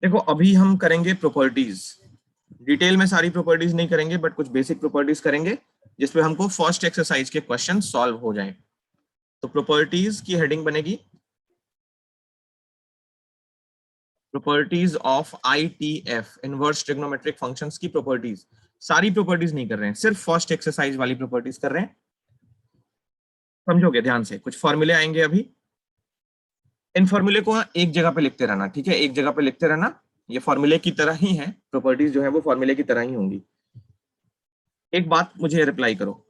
देखो अभी हम करेंगे प्रॉपर्टीज, डिटेल में सारी प्रॉपर्टीज नहीं करेंगे बट कुछ बेसिक प्रॉपर्टीज करेंगे जिसपे हमको फर्स्ट एक्सरसाइज के क्वेश्चन सॉल्व हो जाएं। तो प्रॉपर्टीज की हेडिंग बनेगी properties of ITF, inverse trigonometric functions की प्रॉपर्टीज। सारी प्रॉपर्टीज नहीं कर रहे हैं, सिर्फ फर्स्ट एक्सरसाइज वाली प्रॉपर्टीज कर रहे हैं। समझोगे ध्यान से, कुछ फॉर्मूले आएंगे अभी, इन फॉर्मूले को एक जगह पे लिखते रहना, ठीक है, एक जगह पे लिखते रहना। ये फॉर्मूले की तरह ही है, प्रॉपर्टीज जो है वो फॉर्मूले की तरह ही होंगी। एक बात मुझे रिप्लाई करो,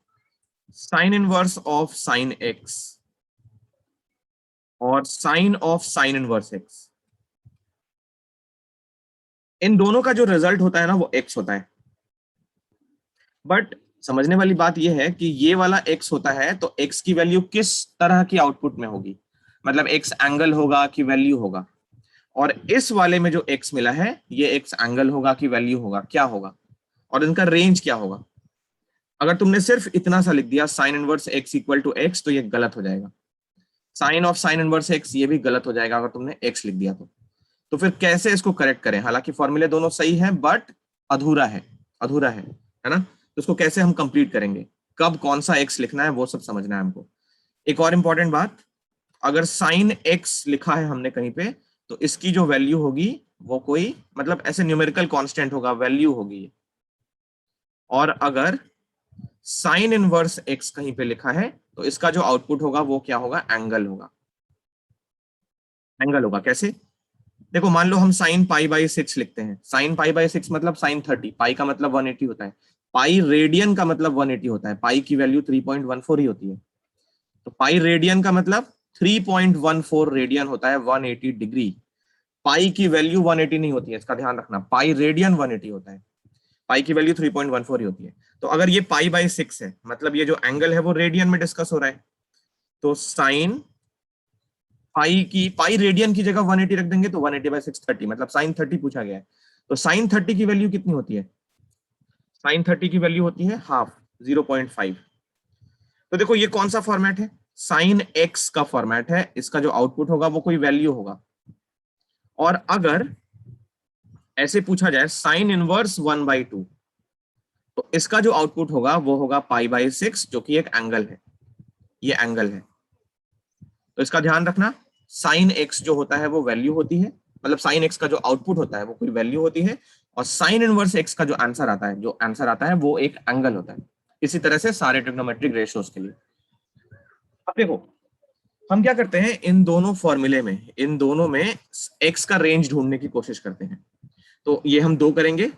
sine inverse of sine x और sine of sine inverse x, इन दोनों का जो रिजल्ट होता है ना वो एक्स होता है। बट समझने वाली बात यह है कि ये वाला एक्स होता है तो एक्स की वैल्यू किस तरह की आउटपुट में होगी, मतलब एक्स एंगल होगा कि वैल्यू होगा। और इस वाले में जो एक्स मिला है ये एक्स एंगल होगा कि वैल्यू होगा, क्या होगा, और इनका रेंज क्या होगा। अगर तुमने सिर्फ इतना सा लिख दिया sine inverse x equal to x तो ये गलत हो जाएगा। Sine of sine inverse x ये भी गलत हो जाएगा अगर तुमने एक्स लिख दिया तो फिर कैसे इसको करेक्ट करें। हालांकि फॉर्मूले दोनों सही है बट अधूरा है, अधूरा है ना। तो उसको कैसे हम कंप्लीट करेंगे, कब कौन सा एक्स लिखना है वो सब समझना है हमको। एक और इंपॉर्टेंट बात, अगर साइन एक्स लिखा है हमने कहीं पे तो इसकी जो वैल्यू होगी वो कोई मतलब ऐसे न्यूमेरिकल कांस्टेंट होगा, वैल्यू होगी। और अगर साइन इनवर्स एक्स कहीं पे लिखा है तो इसका जो आउटपुट होगा वो क्या होगा, एंगल होगा। एंगल होगा कैसे, देखो मान लो हम साइन पाई बाई 6 लिखते हैं, साइन पाई बाई 6 मतलब साइन 30, पाई का मतलब 180 होता है, पाई रेडियन का मतलब 180 होता है, पाई की वैल्यू 3.14 ही होती है। तो पाई रेडियन का मतलब 3.14 रेडियन होता है 180 डिग्री। पाई की वैल्यू 180 नहीं होती है, इसका ध्यान रखना, पाई रेडियन 180 होता है, पाई की वैल्यू 3.14 ही होती है। तो अगर ये पाई बाई 6 है मतलब ये जो एंगल है वो रेडियन में डिस्कस हो रहा है, तो साइन पाई रेडियन की जगह 180 रख देंगे तो 180 बाई 630 मतलब साइन 30 पूछा गया है। तो साइन 30 की वैल्यू कितनी होती है, साइन 30 की वैल्यू होती है हाफ, 0.5। तो देखो ये कौन सा फॉर्मेट है, साइन एक्स का फॉर्मेट है, इसका जो आउटपुट होगा वो कोई वैल्यू होगा। और अगर ऐसे पूछा जाए साइन इनवर्स 1/2 तो इसका जो आउटपुट होगा वो होगा पाई बाई 6 जो कि एक एंगल है, ये एंगल है। तो इसका ध्यान रखना, साइन एक्स जो होता है वो वैल्यू होती है, मतलब साइन एक्स का जो आउटपुट होता है वो कोई वैल्यू होती है, और साइन इनवर्स एक्स का जो आंसर आता है, जो आंसर आता है वो एक एंगल होता है। इसी तरह से सारे ट्रिग्नोमेट्रिक रेशियोज के लिए। अब देखो हम क्या करते हैं, इन दोनों फॉर्मूले में, इन दोनों में एक्स का रेंज ढूंढने की कोशिश करते हैं। तो ये हम दो करेंगे,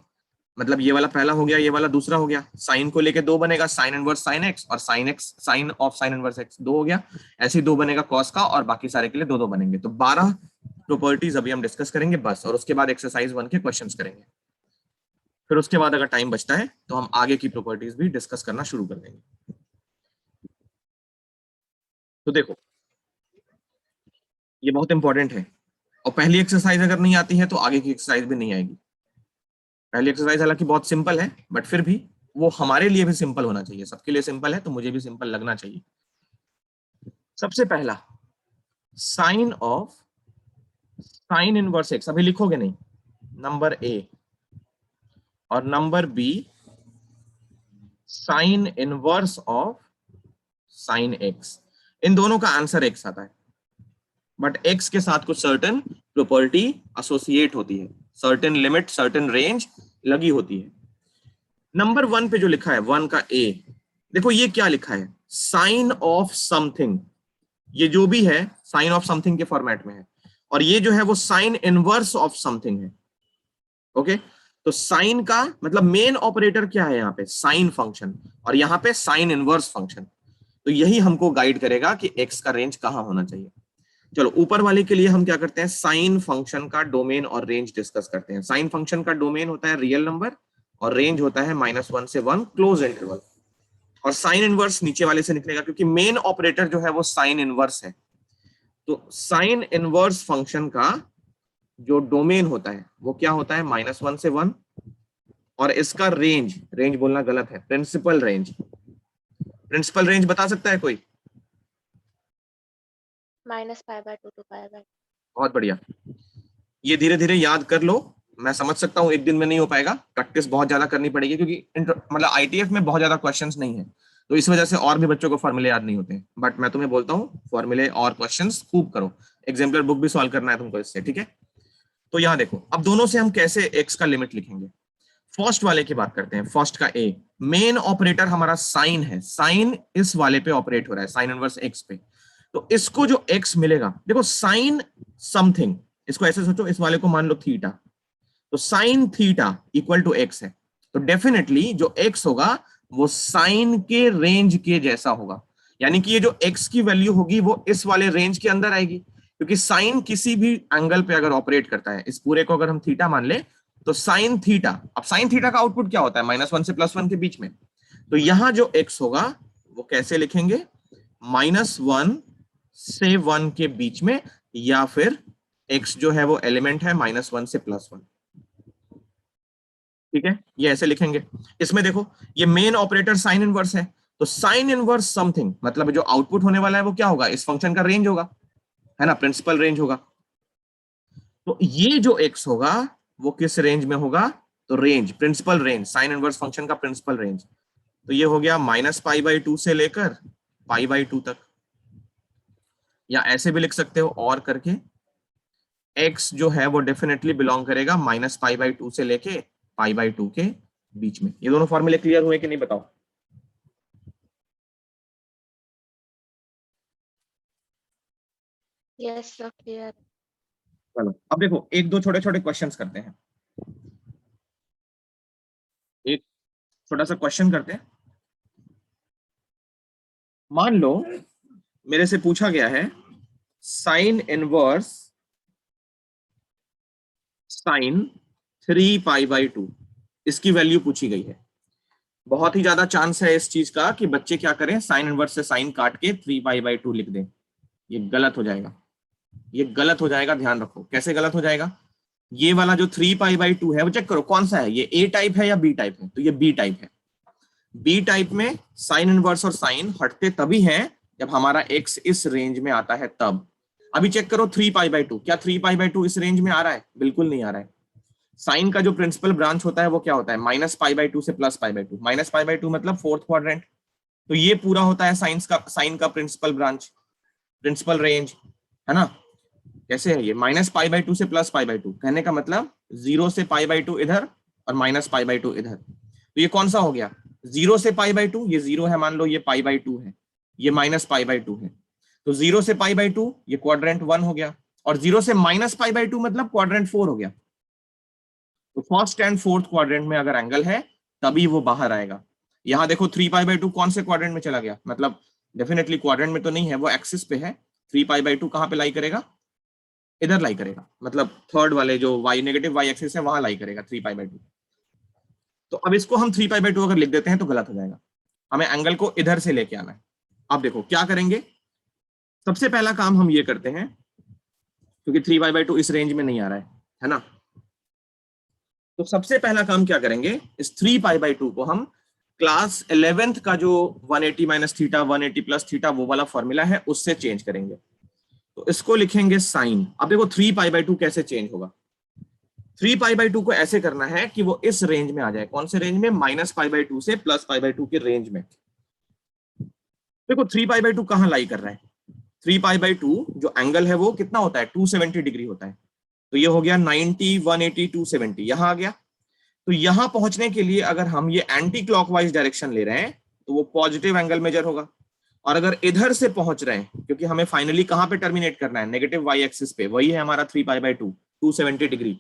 मतलब ये वाला पहला हो गया, ये वाला दूसरा हो गया। साइन को लेके दो बनेगा, साइन इनवर्स साइन एक्स, और sine x sine of sine inverse x दो हो गया। ऐसे ही दो बनेगा कॉस का, और बाकी सारे के लिए दो दो बनेंगे। तो 12 प्रॉपर्टीज अभी हम डिस्कस करेंगे बस, और उसके बाद एक्सरसाइज 1 के क्वेश्चंस करेंगे। फिर उसके बाद अगर टाइम बचता है तो हम आगे की प्रॉपर्टीज भी डिस्कस करना शुरू कर देंगे। तो देखो ये बहुत इंपॉर्टेंट है, और पहली एक्सरसाइज अगर नहीं आती है तो आगे की एक्सरसाइज भी नहीं आएगी। पहली एक्सरसाइज हालांकि बहुत सिंपल है बट फिर भी वो हमारे लिए भी सिंपल होना चाहिए, सबके लिए सिंपल है तो मुझे भी सिंपल लगना चाहिए। सबसे पहला, sine of sine inverse x, अभी लिखोगे नहीं, नंबर ए, और number B sine inverse of sine x. इन दोनों का आंसर एक्स आता है, बट एक्स के साथ कुछ सर्टेन प्रॉपर्टी एसोसिएट होती है, सर्टेन लिमिट, सर्टेन रेंज लगी होती है। नंबर 1 पे जो लिखा है 1 का ए, देखो ये क्या लिखा है, साइन ऑफ समथिंग, ये जो भी है साइन ऑफ समथिंग के फॉर्मेट में है, और ये जो है वो साइन इनवर्स ऑफ समथिंग है। ओके, तो साइन का मतलब मेन ऑपरेटर क्या है यहाँ पे, साइन फंक्शन, और यहाँ पे साइन इनवर्स फंक्शन। तो यही हमको गाइड करेगा कि एक्स का रेंज कहाँ होना चाहिए। चलो ऊपर वाले के लिए हम क्या करते हैं, साइन फंक्शन का डोमेन और रेंज डिस्कस करते हैं। साइन फंक्शन का डोमेन होता है रियल नंबर, और रेंज होता है -1 से 1 क्लोज इंटरवल। और साइन इनवर्स नीचे वाले से निकलेगा क्योंकि मेन ऑपरेटर जो है वो साइन इनवर्स है। तो साइन इनवर्स फंक्शन का जो डोमेन होता है वो क्या होता है, -1 से 1, और इसका रेंज, रेंज बोलना गलत है, प्रिंसिपल रेंज, प्रिंसिपल रेंज बता सकता है कोई, -π/2 to π/2। बहुत बढ़िया। ये धीरे धीरे याद कर लो। मैं समझ सकता हूँ एक दिन में नहीं हो पाएगा, प्रैक्टिस बहुत ज्यादा करनी पड़ेगी, क्योंकि मतलब आईटीएफ में बहुत ज्यादा क्वेश्चंस नहीं है, तो इस वजह से और भी बच्चों को फॉर्मूले याद नहीं होते। बट मैं तुम्हें बोलता हूँ फॉर्मूले और क्वेश्चंस खूब करो, एग्जाम्पलर बुक भी सॉल्व करना है तुमको इससे, ठीक है। तो यहाँ देखो, अब दोनों से हम कैसे एक्स का लिमिट लिखेंगे। फर्स्ट वाले की बात करते हैं, फर्स्ट का ए। मेन ऑपरेटर हमारा साइन है, साइन इस वाले पे ऑपरेट हो रहा है, साइन इनवर्स एक्स पे। तो इसको जो एक्स मिलेगा, देखो साइन समथिंग, इसको ऐसे सोचो, इस वाले को मान लो थीटा, तो sine theta equal to x है। तो डेफिनेटली जो एक्स होगा वो साइन के रेंज के जैसा होगा, यानी कि ये जो एक्स की वैल्यू होगी वो इस वाले रेंज के अंदर आएगी, क्योंकि साइन किसी भी एंगल पे अगर ऑपरेट करता है, इस पूरे को अगर हम थीटा मान ले, तो साइन थीटा, अब साइन थीटा का आउटपुट क्या होता है, -1 से +1 के बीच में। तो यहां जो एक्स होगा वो कैसे लिखेंगे, -1 से 1 के बीच में, या फिर एक्स जो है वो एलिमेंट है -1 से +1, ठीक है, ये ऐसे लिखेंगे। इसमें देखो ये मेन ऑपरेटर साइन इनवर्स है, तो साइन इनवर्स समथिंग मतलब जो आउटपुट होने वाला है वो क्या होगा, इस फंक्शन का रेंज होगा, है ना, प्रिंसिपल रेंज होगा। तो ये जो एक्स होगा वो किस रेंज में होगा, तो range, principal range, sine inverse function का प्रिंसिपल रेंज। तो ये हो गया -π/2 से लेकर π/2 तक, या ऐसे भी लिख सकते हो और करके, एक्स जो है वो डेफिनेटली बिलोंग करेगा -π/2 से लेके π/2 के बीच में। ये दोनों फॉर्मूले क्लियर हुए कि नहीं बताओ। Yes sir clear. चलो अब देखो एक दो छोटे छोटे क्वेश्चंस करते हैं, एक छोटा सा क्वेश्चन करते हैं। मान लो मेरे से पूछा गया है साइन इनवर्स साइन 3π/2, इसकी वैल्यू पूछी गई है। बहुत ही ज्यादा चांस है इस चीज का कि बच्चे क्या करें, साइन इनवर्स से साइन काट के 3π/2 लिख दें। ये गलत हो जाएगा, ये गलत हो जाएगा, ध्यान रखो। कैसे गलत हो जाएगा, ये वाला जो 3π/2 है वो चेक करो कौन सा है, ये ए टाइप है या बी टाइप है, तो ये बी टाइप है। बी टाइप में साइन इनवर्स और साइन हटते तभी हैं जब हमारा एक्स इस रेंज में आता है तब। अभी चेक करो 3π/2, क्या 3π/2 इस रेंज में आ रहा है, बिल्कुल नहीं आ रहा है। साइन का जो प्रिंसिपल ब्रांच होता है वो क्या होता है, -π/2 से +π/2, -π/2 मतलब फोर्थ क्वाड्रेंट। तो ये पूरा होता है साइन का प्रिंसिपल ब्रांच, प्रिंसिपल रेंज, है ना। कैसे है ये, -π/2 से +π/2, कहने का मतलब 0 से π/2 इधर और -π/2 इधर। तो ये कौन सा हो गया, 0 से π/2, ये 0 है मान लो, ये π/2 है, ये -π/2 है। तो 0 से π/2 ये क्वाड्रेंट 1 हो गया, और 0 से -π/2 मतलब क्वाड्रेंट 4 हो गया। तो फर्स्ट एंड फोर्थ क्वाड्रेंट में अगर एंगल है तभी वो बाहर आएगा। यहां देखो 3π/2 कौन से क्वाड्रेंट में चला गया, मतलब डेफिनेटली क्वाड्रेंट में तो नहीं है, वो एक्सिस पे है। 3π/2 कहां पे लाई करेगा, इधर लाई करेगा, मतलब थर्ड वाले जो वाई नेगेटिव वाई एक्सिस है वहां लाई करेगा 3π/2। तो अब इसको हम 3π/2 अगर लिख देते हैं तो गलत हो जाएगा, हमें एंगल को इधर से लेके आना है। अब देखो क्या करेंगे, सबसे पहला काम हम ये करते हैं, क्योंकि 3π/2 इस रेंज में नहीं आ रहा है ना, तो सबसे पहला काम क्या करेंगे, इस 3π/2 को हम क्लास 11th का जो 180 माइनस थीटा 180 प्लस थीटा वो वाला फॉर्मूला है उससे चेंज करेंगे। तो इसको लिखेंगे साइन। अब देखो 3π/2 कैसे चेंज होगा, 3π/2 को ऐसे करना है कि वो इस रेंज में आ जाए, कौन से रेंज में, -π/2 से +π/2 के रेंज में। देखो 3π/2 कहां लाई कर रहा है, 3π/2 जो एंगल है वो कितना होता है, 270 डिग्री होता है। तो ये हो गया 90 180 270, यहां आ गया। तो यहां पहुंचने के लिए अगर हम ये एंटी क्लॉकवाइज डायरेक्शन ले रहे हैं तो वो पॉजिटिव एंगल मेजर होगा, और अगर इधर से पहुंच रहे हैं, क्योंकि हमें फाइनली कहां पे टर्मिनेट करना है, नेगेटिव वाई एक्सिस पे, वही है हमारा 3π/2 270 डिग्री।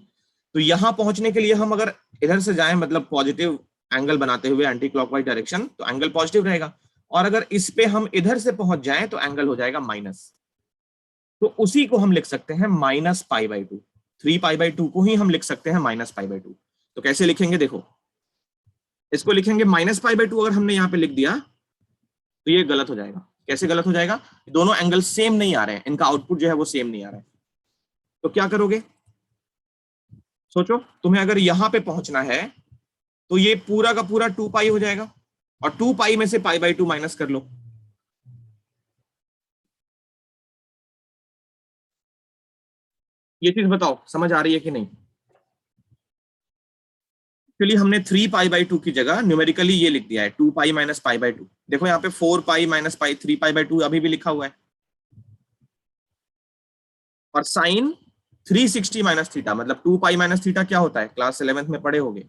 तो यहां पहुंचने के लिए हम अगर इधर से जाएं, मतलब पॉजिटिव एंगल बनाते हुए एंटी क्लॉकवाइज डायरेक्शन, तो एंगल पॉजिटिव रहेगा, और अगर इस पे हम इधर से पहुंच जाएं तो एंगल हो जाएगा माइनस। तो उसी को हम लिख सकते हैं -π/2, 3π/2 को ही हम लिख सकते हैं -π/2। तो कैसे लिखेंगे, देखो इसको लिखेंगे -π/2, अगर हमने यहाँ पे लिख दिया तो ये गलत हो जाएगा। कैसे गलत हो जाएगा, दोनों एंगल सेम नहीं आ रहे हैं, इनका आउटपुट जो है वो सेम नहीं आ रहा है। तो क्या करोगे, सोचो, तुम्हें अगर यहां पे पहुंचना है तो ये पूरा का पूरा 2π हो जाएगा, और 2π में से π/2 माइनस कर लो। ये चीज बताओ समझ आ रही है कि नहीं? एक्चुअली हमने 3 पाई/2 की जगह न्यूमेरिकली ये लिख दिया है 2 पाई माइनस पाई/2। देखो यहाँ पे 4 पाई माइनस पाई 3 पाई/2 अभी भी लिखा हुआ है। और साइन 360 माइनस थीटा, मतलब 2 पाई माइनस थीटा क्या होता है, क्लास 11th में पढ़े होगे।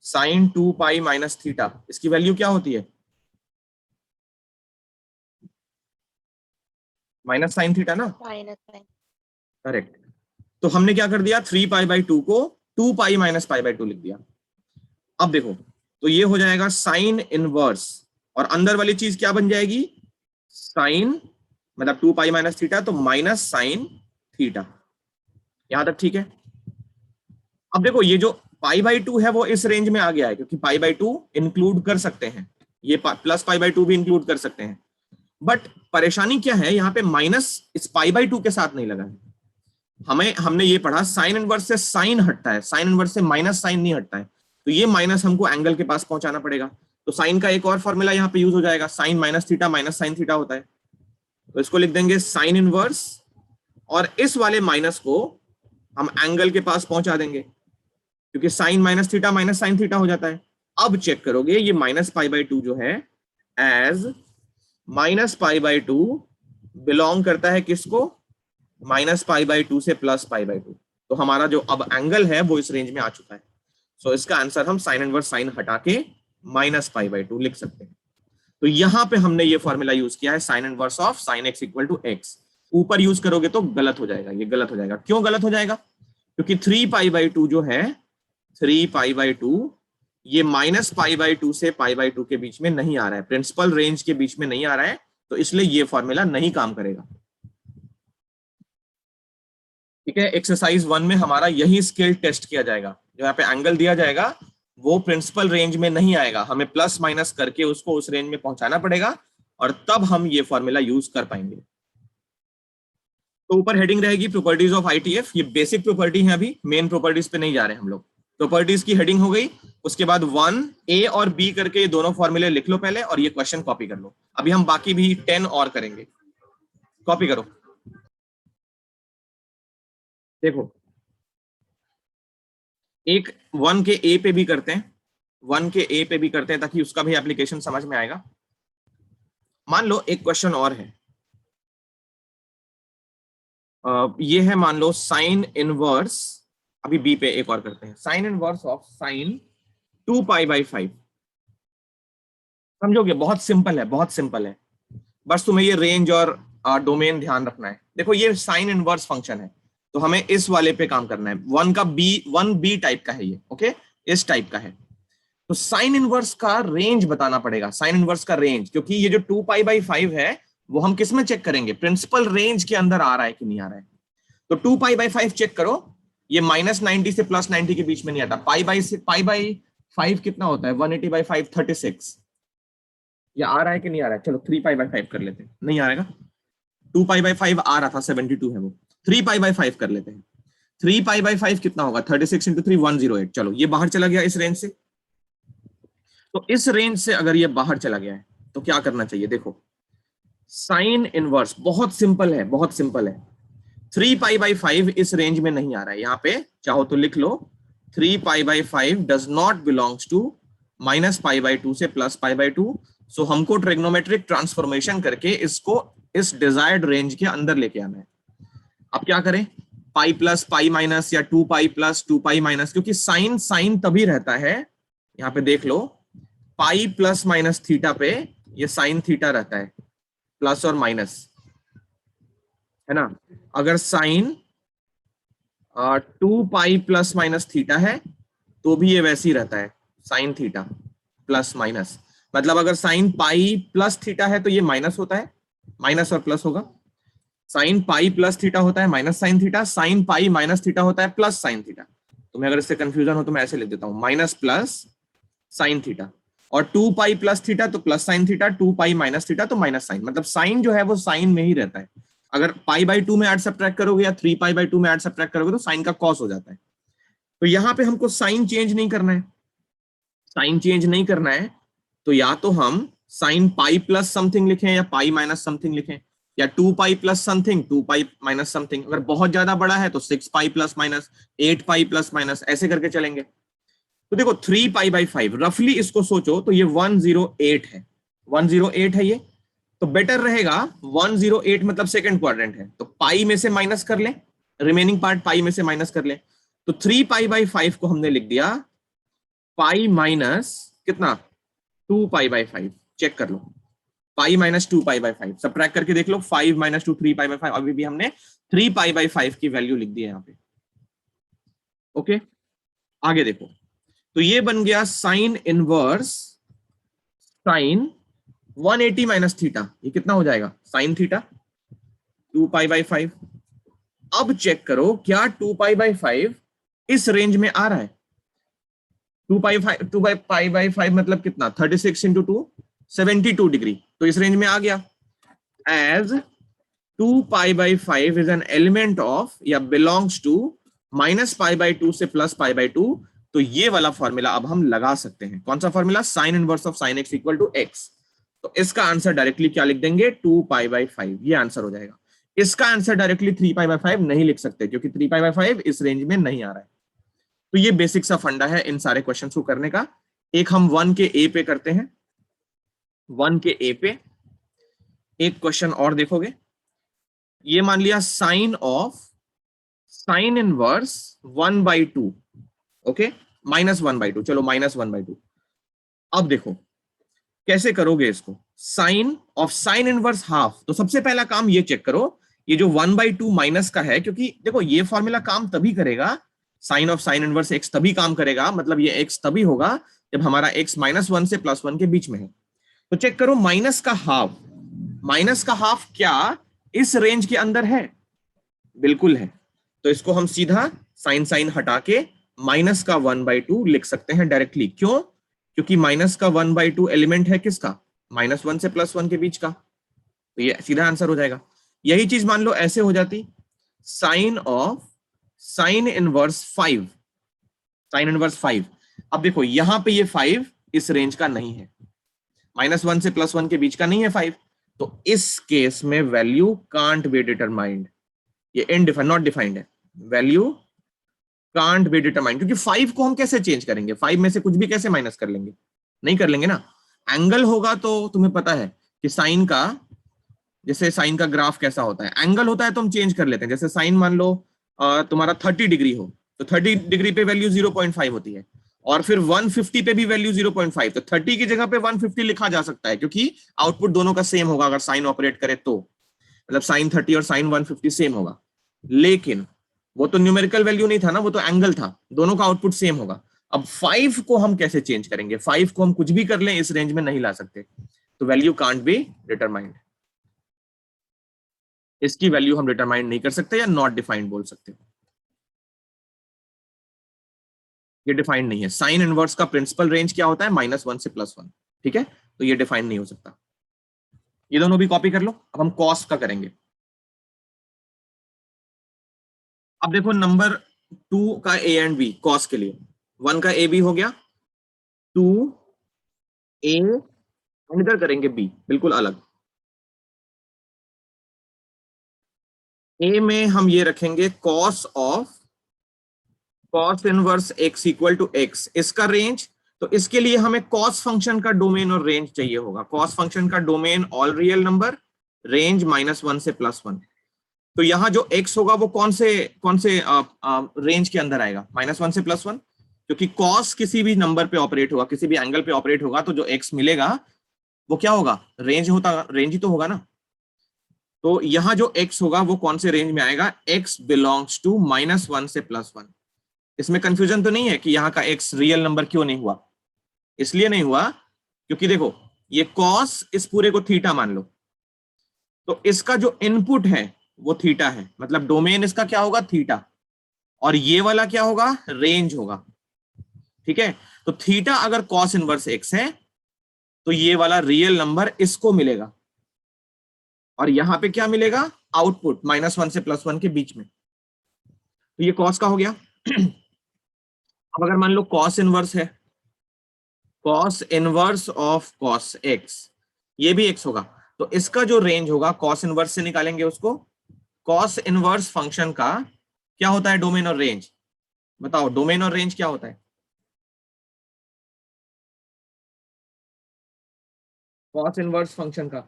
साइन 2 पाई माइनस थीटा, इसकी वैल्यू क्या होती है? माइनस साइन थीटा ना, माइनस साइन। करेक्ट। तो हमने क्या कर दिया, 3 पाई/2 को 2 पाई माइनस पाई/2 लिख दिया। अब देखो, तो ये हो जाएगा साइन इनवर्स, और अंदर वाली चीज क्या बन जाएगी, साइन, मतलब 2 पाई माइनस थीटा, तो माइनस साइन थीटा। यहां तक ठीक है? अब देखो ये जो पाई/2 है वो इस रेंज में आ गया है, क्योंकि पाई/2 इंक्लूड कर सकते हैं, ये प्लस पाई/2 भी इंक्लूड कर सकते हैं। बट परेशानी क्या है, यहाँ पे माइनस इस पाई/2 के साथ नहीं लगा है। हमने ये पढ़ा साइन इनवर्स से साइन हटता है, साइन इनवर्स से माइनस साइन नहीं हटता है, तो ये माइनस हमको एंगल के पास पहुंचाना पड़ेगा। तो साइन का एक और फॉर्मूला यहाँ पे यूज हो जाएगा, sine minus theta minus sine theta होता है, तो इसको लिख देंगे साइन इनवर्स, और इस वाले माइनस को हम एंगल के पास पहुंचा देंगे, क्योंकि sine minus theta minus sine theta हो जाता है। अब चेक करोगे ये माइनस पाई/2 जो है, एज माइनस पाई/2 बिलोंग करता है किसको, माइनस पाई/2 से प्लस पाई/2। तो हमारा जो अब एंगल है वो इस रेंज में आ चुका है। सो इसका आंसर हम साइन इनवर्स साइन हटा के माइनस पाई/2 लिख सकते हैं। तो यहां पे हमने ये फॉर्मूला यूज किया है, sine inverse of sine x equal to x. ऊपर यूज करोगे तो गलत हो जाएगा, ये गलत हो जाएगा। क्यों गलत हो जाएगा? क्योंकि 3 पाई/2 जो है, 3 पाई/2 ये माइनस पाई/2 से पाई/2 के बीच में नहीं आ रहा है, प्रिंसिपल रेंज के बीच में नहीं आ रहा है, तो इसलिए ये फॉर्मूला नहीं काम करेगा। ठीक है, एक्सरसाइज 1 में हमारा यही स्किल टेस्ट किया जाएगा। जो यहाँ पे एंगल दिया जाएगा वो प्रिंसिपल रेंज में नहीं आएगा, हमें प्लस माइनस करके उसको उस रेंज में पहुंचाना पड़ेगा, और तब हम ये फॉर्मूला यूज कर पाएंगे। तो ऊपर हेडिंग रहेगी प्रॉपर्टीज ऑफ आईटीएफ, ये बेसिक प्रॉपर्टी है, अभी मेन प्रॉपर्टीज पे नहीं जा रहे हम लोग। प्रॉपर्टीज की हेडिंग हो गई, उसके बाद 1A और B करके ये दोनों फॉर्मूले लिख लो पहले, और ये क्वेश्चन कॉपी कर लो। अभी हम बाकी भी 10 और करेंगे, कॉपी करो। देखो, एक 1 के A पे भी करते हैं, 1 के A पे भी करते हैं, ताकि उसका भी एप्लीकेशन समझ में आएगा। मान लो एक क्वेश्चन और है, ये है, मान लो साइन इनवर्स, अभी बी पे एक और करते हैं, साइन इनवर्स ऑफ साइन 2 पाई/5। समझोगे, बहुत सिंपल है, बहुत सिंपल है, बस तुम्हें ये रेंज और डोमेन ध्यान रखना है। देखो ये साइन इनवर्स फंक्शन है, तो हमें इस वाले पे काम करना है, 1B टाइप का है ये, ओके, इस टाइप का है। तो साइन इनवर्स का रेंज बताना पड़ेगा, साइन इनवर्स का रेंज, क्योंकि ये जो 2 पाई/5 है वो हम किस में चेक करेंगे, प्रिंसिपल रेंज के अंदर आ रहा है कि नहीं आ रहा है। तो 2 पाई/5 चेक करो, ये -90 से +90 के बीच में नहीं आता। पाई/5 कितना होता है, 180/5 36। ये आ रहा है कि नहीं आ रहा है? चलो 3 पाई/5 कर लेते हैं, नहीं आ रहेगा, 2 पाई/5 आ रहा था, 72 है वो, 3 पाई/5 कर लेते हैं। 3 पाई/5 कितना होगा, 36 × 3 108। चलो ये बाहर चला गया इस रेंज से, तो इस रेंज से अगर ये बाहर चला गया है तो क्या करना चाहिए, देखो साइन इनवर्स बहुत सिंपल है, बहुत सिंपल है। 3 पाई/5 इस रेंज में नहीं आ रहा है, यहाँ पे चाहो तो लिख लो 3 पाई/5 डज नॉट बिलोंग्स टू -पाई/2 से +पाई/2। सो हमको ट्रिग्नोमेट्रिक ट्रांसफॉर्मेशन करके इसको इस डिजायर्ड रेंज के अंदर लेके आना है। अब क्या करें, पाई प्लस पाई माइनस या 2 पाई प्लस 2 पाई माइनस, क्योंकि साइन साइन तभी रहता है, यहाँ पे देख लो, पाई प्लस माइनस थीटा पे ये साइन थीटा रहता है, प्लस और माइनस, है ना। अगर sine 2 pi plus minus theta है तो भी ये वैसे ही रहता है, साइन थीटा प्लस माइनस। मतलब अगर साइन पाई प्लस थीटा है तो ये माइनस होता है, माइनस और प्लस होगा। साइन पाई प्लस थीटा होता है minus sine theta, sine pi minus theta होता है प्लस साइन थीटा। तुम्हें अगर इससे कंफ्यूजन हो तो मैं ऐसे लिख देता हूं, माइनस प्लस साइन थीटा, और 2 पाई प्लस थीटा तो plus sine theta, 2 pi minus theta तो माइनस साइन। मतलब साइन जो है वो साइन में ही रहता है। अगर पाई/2 में ऐड सब्ट्रैक्ट करोगे या 3 पाई/2 में ऐड सब्ट्रैक्ट करोगे तो साइन का कॉस हो जाता है। तो यहाँ पे हमको साइन चेंज नहीं करना है, साइन चेंज नहीं करना है, तो या तो हम साइन पाई प्लस समथिंग लिखें या पाई माइनस समथिंग लिखें। या 2 pi plus something, 2 pi minus something. अगर बहुत ज्यादा बड़ा है तो 6 पाई प्लस माइनस, 8 पाई प्लस माइनस, ऐसे करके चलेंगे। तो देखो 3 पाई बाई 5 रफली इसको सोचो तो ये 108 है, 108 है ये। तो बेटर रहेगा 108 मतलब सेकंड क्वाड्रेंट है, तो पाई में से माइनस कर ले, रिमेनिंग पार्ट पाई में से माइनस कर ले। तो 3 पाई बाई 5 को हमने लिख दिया पाई माइनस कितना, 2 पाई बाई 5। चेक कर लो, pi minus 2 pi by 5 subtract करके देख लो, 5 माइनस 2 3 पाई बाई 5। अभी भी हमने 3 पाई बाई 5 की वैल्यू लिख दी है यहाँ पे। ओके, आगे देखो, तो ये बन गया sign inverse sign 180 minus theta. ये कितना हो जाएगा, साइन थीटा 2 पाई बाई 5। अब चेक करो क्या 2 पाई बाई 5 इस रेंज में आ रहा है। 2 पाई बाई 5 मतलब कितना, 36 इंटू 2 72 डिग्री, तो इस रेंज में आ गया। As 2 pi by 5 is an element of या belongs to minus pi by 2 से प्लस पाई बाई 2, तो ये वाला फॉर्मूला अब हम लगा सकते हैं। कौन सा formula, sine inverse of sine x equal to x. तो इसका आंसर डायरेक्टली क्या लिख देंगे, 2 पाई बाई 5, ये आंसर हो जाएगा। इसका आंसर डायरेक्टली 3 पाई बाई 5 नहीं लिख सकते, क्योंकि 3 पाई बाई 5 इस रेंज में नहीं आ रहा है। तो ये बेसिक सा फंडा है इन सारे क्वेश्चन को करने का। एक हम 1 के ए पे करते हैं। 1 के ए पे एक क्वेश्चन और देखोगे, ये मान लिया sine of sine inverse 1/2, okay, -1/2, चलो -1/2। अब देखो कैसे करोगे इसको, sine of sine inverse half. तो सबसे पहला काम ये चेक करो, ये जो 1/2 माइनस का है, क्योंकि देखो ये फॉर्मूला काम तभी करेगा, sine of sine inverse x तभी काम करेगा, मतलब ये एक्स तभी होगा जब हमारा एक्स -1 से +1 के बीच में है। तो चेक करो माइनस का हाफ, माइनस का हाफ क्या इस रेंज के अंदर है, बिल्कुल है। तो इसको हम सीधा साइन साइन हटा के माइनस का 1/2 लिख सकते हैं डायरेक्टली। क्यों, क्योंकि माइनस का 1/2 एलिमेंट है किसका, -1 से +1 के बीच का, तो ये सीधा आंसर हो जाएगा। यही चीज मान लो ऐसे हो जाती, sine of sine inverse 5, sine inverse 5। अब देखो यहां पे ये 5 इस रेंज का नहीं है, -1 से +1 के बीच का नहीं है 5, तो इस केस में वैल्यू कांट बी डिटरमाइंड, ये इनडिफाइंड नॉट डिफाइंड है, वैल्यू कांट बी डिटरमाइंड। क्योंकि 5 को हम कैसे चेंज करेंगे, 5 में से कुछ भी कैसे माइनस कर लेंगे, नहीं कर लेंगे ना। एंगल होगा तो तुम्हें पता है कि साइन का, जैसे साइन का ग्राफ कैसा होता है, एंगल होता है तो हम चेंज कर लेते हैं। जैसे साइन मान लो तुम्हारा 30 डिग्री हो, तो 30 डिग्री पे वैल्यू 0.5 होती है, और फिर 150 पे भी वैल्यू 0.5, तो 30 की जगह पे 150 लिखा जा सकता है, क्योंकि आउटपुट दोनों का सेम होगा अगर साइन ऑपरेट करे तो, मतलब साइन 30 और साइन 150 सेम होगा। लेकिन वो तो न्यूमेरिकल वैल्यू नहीं था ना, वो तो एंगल था, दोनों का आउटपुट सेम होगा। अब 5 को हम कैसे चेंज करेंगे, 5 को हम कुछ भी कर लें इस रेंज में नहीं ला सकते, तो वैल्यू कांट बी डिटरमाइंड, इसकी वैल्यू हम डिटरमाइंड नहीं कर सकते या नॉट डिफाइंड बोल सकते हो, ये डिफाइंड नहीं है। साइन इनवर्स का प्रिंसिपल रेंज क्या होता है, -1 से +1, ठीक है, तो ये डिफाइंड नहीं हो सकता। ये दोनों भी कॉपी कर लो। अब हम कॉस का करेंगे। अब देखो नंबर 2 का ए एंड बी कॉस के लिए, 1 का ए बी हो गया, 2 ए एंड इधर करेंगे बी, बिल्कुल अलग। ए में हम ये रखेंगे cos of cos inverse x equal to x, इसका रेंज। तो इसके लिए हमें कॉस फंक्शन का डोमेन और रेंज चाहिए होगा। कॉस फंक्शन का domain all real number, range -1 से +1। तो यहाँ जो x होगा वो कौन से रेंज के अंदर आएगा, -1 से +1, क्योंकि cos किसी भी नंबर पे ऑपरेट होगा, किसी भी एंगल पे ऑपरेट होगा, तो जो x मिलेगा वो क्या होगा, रेंज ही तो होगा ना। तो यहाँ जो x होगा वो कौन से रेंज में आएगा, x बिलोंग्स टू -1 से +1। इसमें कंफ्यूजन तो नहीं है कि यहाँ का x रियल नंबर क्यों नहीं हुआ, इसलिए नहीं हुआ क्योंकि देखो ये cos इस पूरे को थीटा मान लो, तो इसका जो इनपुट है वो थीटा है, मतलब डोमेन इसका क्या होगा, थीटा, और ये वाला क्या होगा, रेंज होगा, ठीक है। तो थीटा अगर कॉस इनवर्स एक्स है तो ये वाला रियल नंबर इसको मिलेगा, और यहां पे क्या मिलेगा, आउटपुट -1 से +1 के बीच में। तो ये कॉस का हो गया। अब अगर मान लो कॉस इनवर्स है, cos inverse of cos x, ये भी एक्स होगा। तो इसका जो रेंज होगा कॉस इनवर्स से निकालेंगे उसको। कॉस इनवर्स फंक्शन का क्या होता है डोमेन और रेंज, बताओ डोमेन और रेंज क्या होता है कॉस इनवर्स फंक्शन का?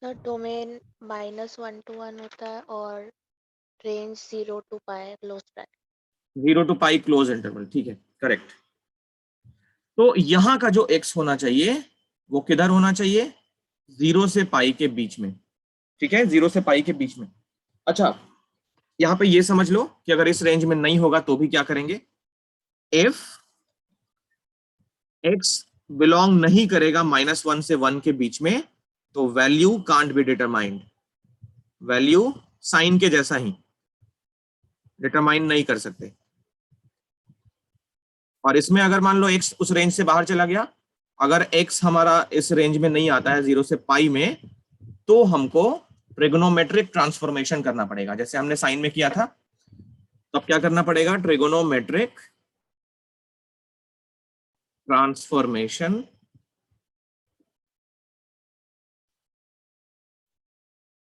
सर डोमेन -1 to 1 होता है और range 0 to π close bracket. 0 to π close interval, ठीक है करेक्ट। तो यहां का जो x होना चाहिए वो किधर होना चाहिए, 0 से π के बीच में, ठीक है 0 से π के बीच में। अच्छा यहां पे ये समझ लो कि अगर इस रेंज में नहीं होगा तो भी क्या करेंगे, इफ x बिलोंग नहीं करेगा -1 से 1 के बीच में तो value can't be determined, value sine के जैसा ही डिटरमाइन नहीं कर सकते। और इसमें अगर मान लो x उस रेंज से बाहर चला गया, अगर x हमारा इस रेंज में नहीं आता है 0 से π में, तो हमको ट्रिगोनोमेट्रिक ट्रांसफॉर्मेशन करना पड़ेगा, जैसे हमने साइन में किया था। तब क्या करना पड़ेगा, trigonometric transformation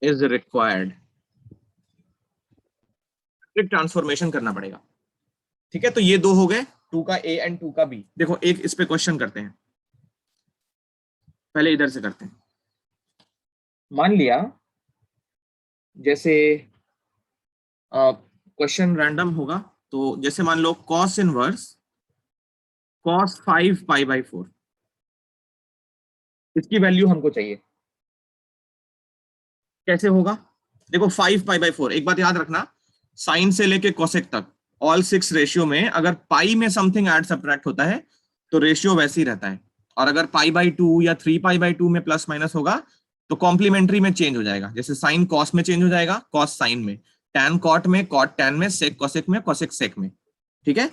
is required, transformation करना पड़ेगा। ठीक है, तो ये दो हो गए, 2 का ए एंड 2 का बी। देखो एक इस पे क्वेश्चन करते हैं, पहले इधर से करते हैं। मान लिया जैसे क्वेश्चन रैंडम होगा, तो जैसे मान लो कॉस इनवर्स कॉस 5π/4, इसकी वैल्यू हमको चाहिए। कैसे होगा, देखो 5π/4, एक बात याद रखना, साइन से लेके कोसेक तक ऑल 6 रेशियो में अगर पाई में समथिंग ऐड सब्ट्रैक्ट होता है तो रेशियो वैसे ही रहता है, और अगर π/2 या 3π/2 में प्लस माइनस होगा तो कॉम्प्लीमेंट्री में चेंज हो जाएगा। जैसे साइन कॉस में चेंज हो जाएगा, कॉस साइन में, टैन कॉट में, कॉट टैन में, सेक कोसेक में, कोसेक सेक में। ठीक है,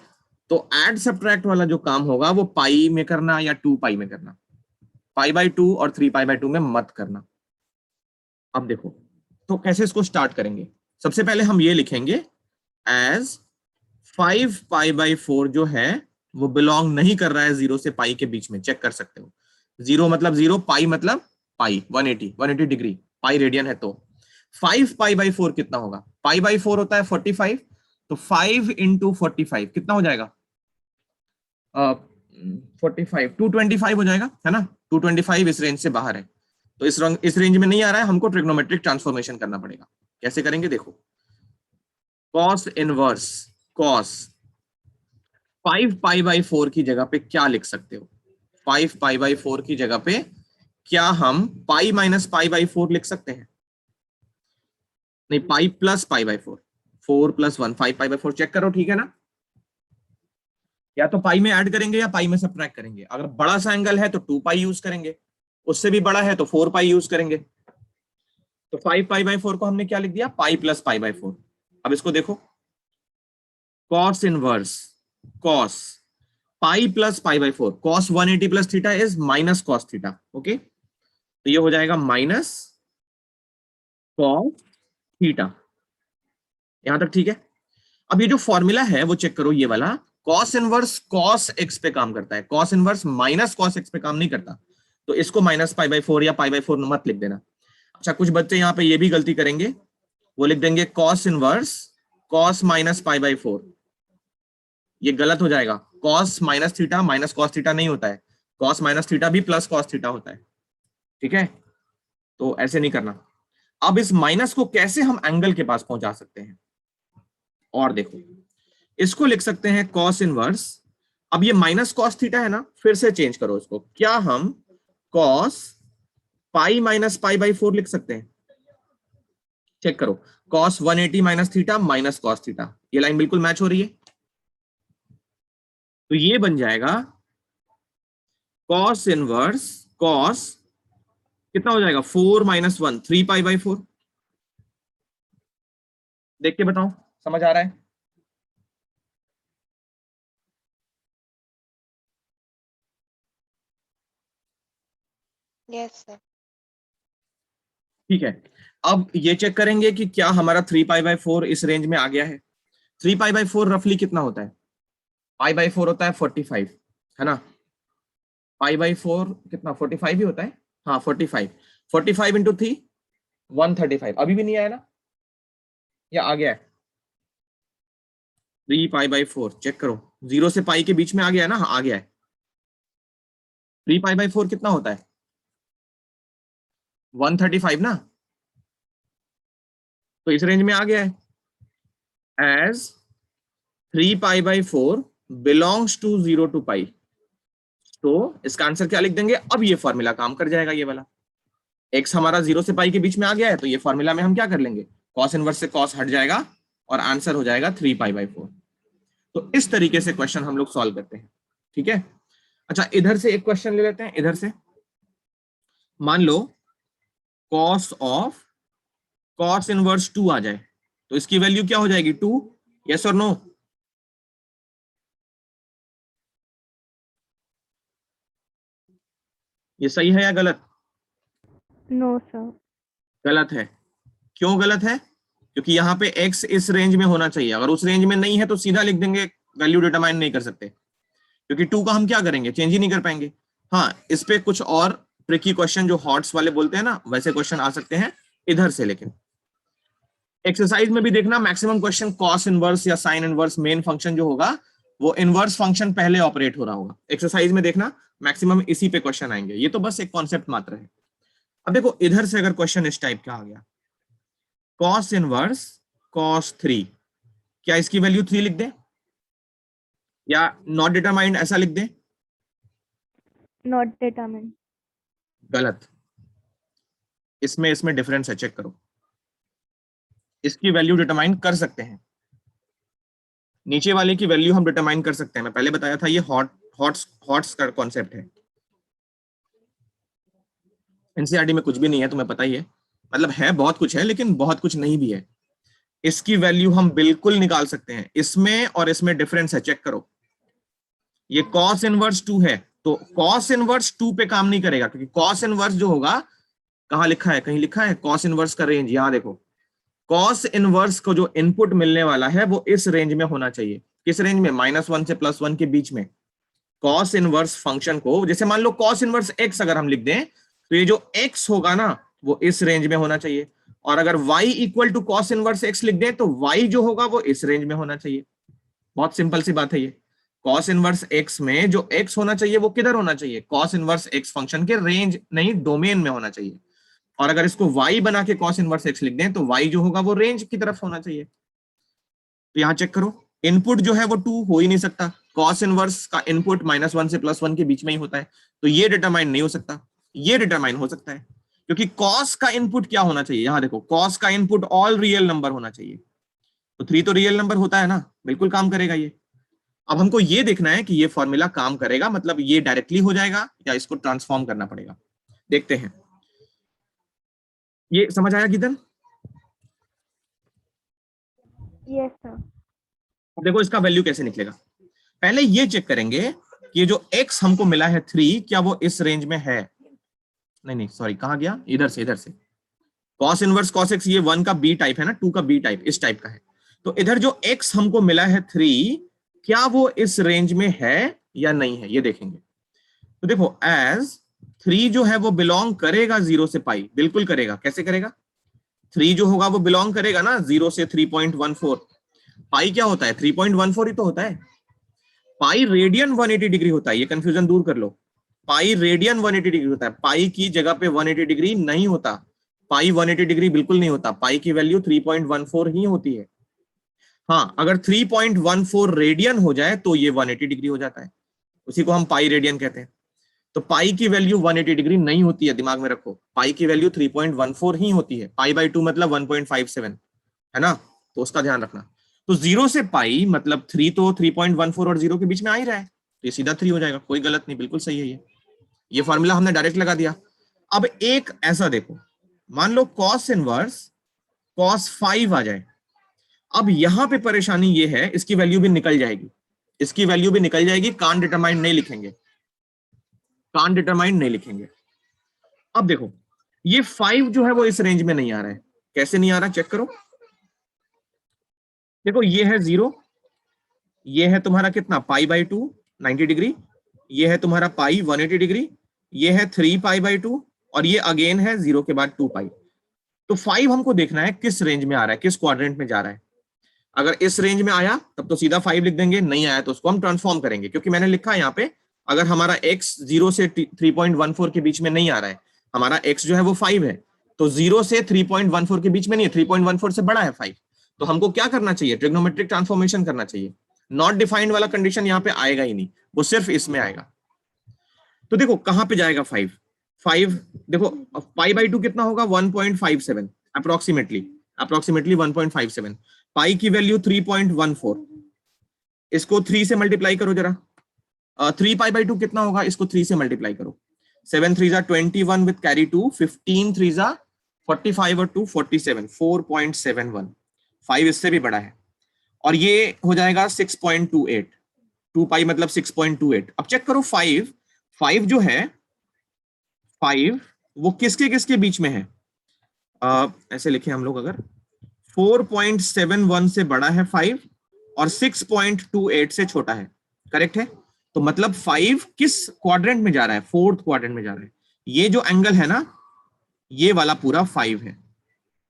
तो ऐड सब्ट्रैक्ट वाला जो काम होगा वो पाई में करना या 2π में करना, π/2 और 3π/2 में मत करना। अब देखो तो कैसे इसको स्टार्ट करेंगे, सबसे पहले हम ये लिखेंगे एज 5π/4 जो है वो बिलोंग नहीं कर रहा है 0 से π के बीच में, चेक कर सकते हो। 0 मतलब 0, पाई मतलब पाई, 180 डिग्री, पाई रेडियन है। तो 5π/4 कितना होगा, π/4 होता है 45, तो 5 इंटू 45 कितना हो जाएगा, 45 225 हो जाएगा, है ना। 225 इस रेंज से बाहर है, तो इस रेंज में नहीं आ रहा है, हमको ट्रिग्नोमेट्रिक ट्रांसफॉर्मेशन करना पड़ेगा। कैसे करेंगे देखो, कॉस इनवर्स कॉस 5π/4 की जगह पे क्या लिख सकते हो, 5π/4 की जगह पे क्या हम पाई माइनस π/4 लिख सकते हैं, नहीं पाई प्लस π/4, 4 + 1 5π/4, चेक करो ठीक है ना। या तो पाई में ऐड करेंगे या पाई में सब्ट्रैक्ट करेंगे, अगर बड़ा सा एंगल है तो 2π यूज करेंगे, उससे भी बड़ा है तो 4π यूज करेंगे। तो 5π/4 को हमने क्या लिख दिया, पाई प्लस π/4। अब इसको देखो, cos inverse cos pi plus π/4, cos 180 plus theta is minus cos theta, okay, तो ये हो जाएगा माइनस कॉस थीटा। यहां तक ठीक है। अब ये जो फॉर्मूला है वो चेक करो, ये वाला कॉस इनवर्स कॉस एक्स पे काम करता है, cos inverse minus cos x पे काम नहीं करता, तो इसको माइनस π/4 या π/4 मत लिख देना। अच्छा कुछ बच्चे यहाँ पे ये भी गलती करेंगे, वो लिख देंगे कॉस इनवर्स कॉस माइनस π/4, ये गलत हो जाएगा। Cos minus theta minus cos theta नहीं होता है, कॉस माइनस थीटा भी प्लस कॉस थीटा होता है, ठीक है, तो ऐसे नहीं करना। अब इस माइनस को कैसे हम एंगल के पास पहुंचा सकते हैं, और देखो इसको लिख सकते हैं कॉस इनवर्स, अब ये माइनस कॉस थीटा है ना, फिर से चेंज करो इसको, क्या हम कॉस पाई माइनस π/4 लिख सकते हैं, चेक करो, cos 180 minus theta minus cos theta, ये लाइन बिल्कुल मैच हो रही है, तो ये बन जाएगा कॉस इनवर्स कॉस कितना हो जाएगा, 4 - 1 3π/4। देख के बताओ समझ आ रहा है, यस सर। ठीक है। अब ये चेक करेंगे कि क्या हमारा 3π/4 इस रेंज में आ गया है। 3π/4 रफली कितना होता है, π/4 होता है 45, है ना, π/4 कितना 45 ही होता है, हाँ 45, 45 इंटू 3 135, अभी भी नहीं आया ना, या आ गया है? 3π/4 चेक करो, 0 से पाई के बीच में आ गया है ना, हाँ आ गया है। 3π/4 कितना होता है? 135 ना, तो इस रेंज में आ गया है। एज 3π/4 बिलोंग्स टू 0 to पाई, तो इसका आंसर क्या लिख देंगे? अब ये फॉर्मूला काम कर जाएगा, ये वाला x हमारा 0 से पाई के बीच में आ गया है, तो ये फॉर्मूला में हम क्या कर लेंगे, cos इनवर्स से cos हट जाएगा और आंसर हो जाएगा 3π/4। तो इस तरीके से क्वेश्चन हम लोग सॉल्व करते हैं, ठीक है। अच्छा, इधर से एक क्वेश्चन ले लेते हैं, इधर से मान लो cos ऑफ cos इनवर्स 2 आ जाए, तो इसकी वैल्यू क्या हो जाएगी? 2। यस और नो? ये सही है या गलत? No sir. गलत है। क्यों गलत है? क्योंकि यहाँ पे x इस रेंज में होना चाहिए, अगर उस रेंज में नहीं है तो सीधा लिख देंगे, वैल्यू डिटरमाइन नहीं कर सकते, क्योंकि 2 का हम क्या करेंगे, चेंज ही नहीं कर पाएंगे। हाँ, इस पे कुछ और ट्रिकी क्वेश्चन जो हॉट्स वाले बोलते हैं ना, वैसे क्वेश्चन आ सकते हैं इधर से, लेकिन एक्सरसाइज में भी देखना मैक्सिमम क्वेश्चन कॉस इनवर्स या साइन इनवर्स, मेन फंक्शन जो होगा वो इनवर्स फंक्शन पहले ऑपरेट हो रहा होगा। एक्सरसाइज में देखना मैक्सिमम इसी पे क्वेश्चन आएंगे, ये तो बस एक कॉन्सेप्ट मात्र है। अब देखो इधर से अगर क्वेश्चन इस टाइप का आ गया, cos इनवर्स cos 3, क्या इसकी वैल्यू 3 लिख दे या नॉट डिटरमाइंड ऐसा लिख दे? Not determined. गलत, इसमें डिफरेंस है, चेक करो। इसकी वैल्यू डिटरमाइन कर सकते हैं, नीचे वाले की वैल्यू हम डिटरमाइन कर सकते हैं, मैं पहले बताया था, ये हॉट्स का कॉन्सेप्ट है। एनसीईआरटी में कुछ भी नहीं है, तुम्हें पता ही है, मतलब है बहुत कुछ है लेकिन बहुत कुछ नहीं भी है। इसकी वैल्यू हम बिल्कुल निकाल सकते हैं, इसमें और इसमें डिफरेंस है, चेक करो। ये cos इनवर्स 2 है, तो cos इनवर्स 2 पे काम नहीं करेगा, क्योंकि cos इनवर्स जो होगा, कहां लिखा है, कहीं लिखा है cos इनवर्स का रेंज, यहां देखो, cos इनवर्स को जो इनपुट मिलने वाला है वो इस रेंज में होना चाहिए। किस रेंज में? -1 से +1 के बीच में। cos इनवर्स फंक्शन को, जैसे मान लो cos इनवर्स x अगर हम लिख दें, तो ये जो x होगा ना वो इस रेंज में होना चाहिए, और अगर y equal to cos inverse x लिख दें तो y जो होगा वो इस रेंज में होना चाहिए। बहुत सिंपल सी बात है ये। cos इनवर्स x में जो x होना चाहिए वो किधर होना चाहिए? cos इनवर्स x फंक्शन के रेंज नहीं, डोमेन में होना चाहिए। और अगर इसको y बना के cos इनवर्स x लिख दें तो y जो होगा वो रेंज की तरफ होना चाहिए। तो यहां चेक करो, इनपुट जो है वो 2 हो ही नहीं सकता, cos इनवर्स का इनपुट -1 से +1 के बीच में ही होता है, तो ये डिटरमाइन नहीं हो सकता। ये डिटरमाइन हो सकता है, क्योंकि cos का इनपुट क्या होना चाहिए? यहां देखो, cos का इनपुट ऑल रियल नंबर होना चाहिए, तो 3 तो रियल नंबर होता है ना, बिल्कुल काम करेगा ये। अब हमको ये देखना है कि ये फॉर्मूला काम करेगा, मतलब ये डायरेक्टली हो जाएगा या इसको ट्रांसफॉर्म करना पड़ेगा, देखते हैं। ये समझ आया किधर? Yes sir. अब देखो इसका वैल्यू कैसे निकलेगा। पहले ये चेक करेंगे कि ये जो x हमको मिला है 3, क्या वो इस रेंज में है? नहीं सॉरी, कहां गया, इधर से cos इनवर्स cos x, ये 1 का b टाइप है ना, 2 का b टाइप, इस टाइप का है। तो इधर जो x हमको मिला है 3, क्या वो इस रेंज में है या नहीं है, ये देखेंगे। तो देखो, एज 3 जो है वो बिलोंग करेगा 0 से पाई, बिल्कुल करेगा। कैसे करेगा? 3 जो होगा वो बिलोंग करेगा ना 0 से 3.14। पाई क्या होता है? 3.14 ही तो होता है। पाई रेडियन 180 डिग्री होता है, ये कंफ्यूजन दूर कर लो। पाई रेडियन 180 डिग्री होता है, पाई की जगह पे 180 डिग्री नहीं होता। पाई 180 डिग्री बिल्कुल नहीं होता, पाई की वैल्यू 3.14 ही होती है। हाँ, अगर 3.14 रेडियन हो जाए तो ये 180 डिग्री हो जाता है, उसी को हम पाई रेडियन कहते हैं। तो पाई की वैल्यू 180 डिग्री नहीं होती है, दिमाग में रखो। पाई की वैल्यू 3.14 ही होती है, पाई/2 मतलब 1.57 है ना, तो उसका ध्यान रखना। तो 0 से पाई मतलब 3, तो 3.14 और 0 के बीच में आ ही रहा है, तो ये सीधा 3 हो जाएगा, कोई गलत नहीं, बिल्कुल सही है ये फॉर्मूला हमने डायरेक्ट लगा दिया। अब एक ऐसा देखो, मान लो cos इनवर्स cos 5 आ जाए। अब यहां पे परेशानी ये है, इसकी वैल्यू भी निकल जाएगी, इसकी वैल्यू भी निकल जाएगी, कांट डिटरमाइन नहीं लिखेंगे, कांट डिटरमाइन नहीं लिखेंगे। अब देखो, ये 5 जो है वो इस रेंज में नहीं आ रहा है। कैसे नहीं आ रहा, चेक करो। देखो, ये है 0, ये है तुम्हारा कितना, पाई/2 90 डिग्री, ये है तुम्हारा पाई 180 डिग्री, ये है 3π/2, और ये अगेन है 0 के बाद 2 पाई। तो 5 हमको देखना है किस रेंज में आ रहा है, किस क्वाड्रेंट में जा रहा है। अगर इस रेंज में आया तब तो सीधा 5 लिख देंगे, नहीं आया तो उसको हम ट्रांसफॉर्म करेंगे, क्योंकि मैंने लिखा है यहाँ पे अगर हमारा x 0 से 3.14 के बीच में नहीं आ रहा है, हमारा x जो है वो 5 है, तो 0 से 3.14 के बीच में नहीं है, 3.14 से बड़ा है 5, तो हमको क्या करना चाहिए, ट्रिग्नोमेट्रिक ट्रांसफॉर्मेशन करना चाहिए। नॉट डिफाइंड वाला कंडीशन यहाँ पे आएगा ही नहीं, वो सिर्फ इसमें आएगा। तो देखो कहां पे जाएगा 5, 5 देखो पाई बाई 2 कितना होगा 1.57 अप्रोक्सीमेटली, 1.57। पाई की वैल्यू 3.14, इसको 3 से मल्टीप्लाई करो जरा। 3 पाई बाई 2 कितना होगा, इसको 3 से मल्टीप्लाई करो। 7 3 जा 21 विद कैरी 2, 15 3 जा 45 और 2 47, 4.71। 5 इससे भी बड़ा है, और ये हो जाएगा 6.28। 2 पाई मतलब 6.28। अब चेक करो 5 जो है 5 वो किसके किसके बीच में है, ऐसे लिखे हम लोग, अगर 4.71 से बड़ा है 5 और 6.28 से छोटा है, करेक्ट है। तो मतलब 5 किस क्वाड्रेंट में जा रहा है, फोर्थ क्वाड्रेंट में जा रहा है। ये जो एंगल है ना, ये वाला पूरा 5 है,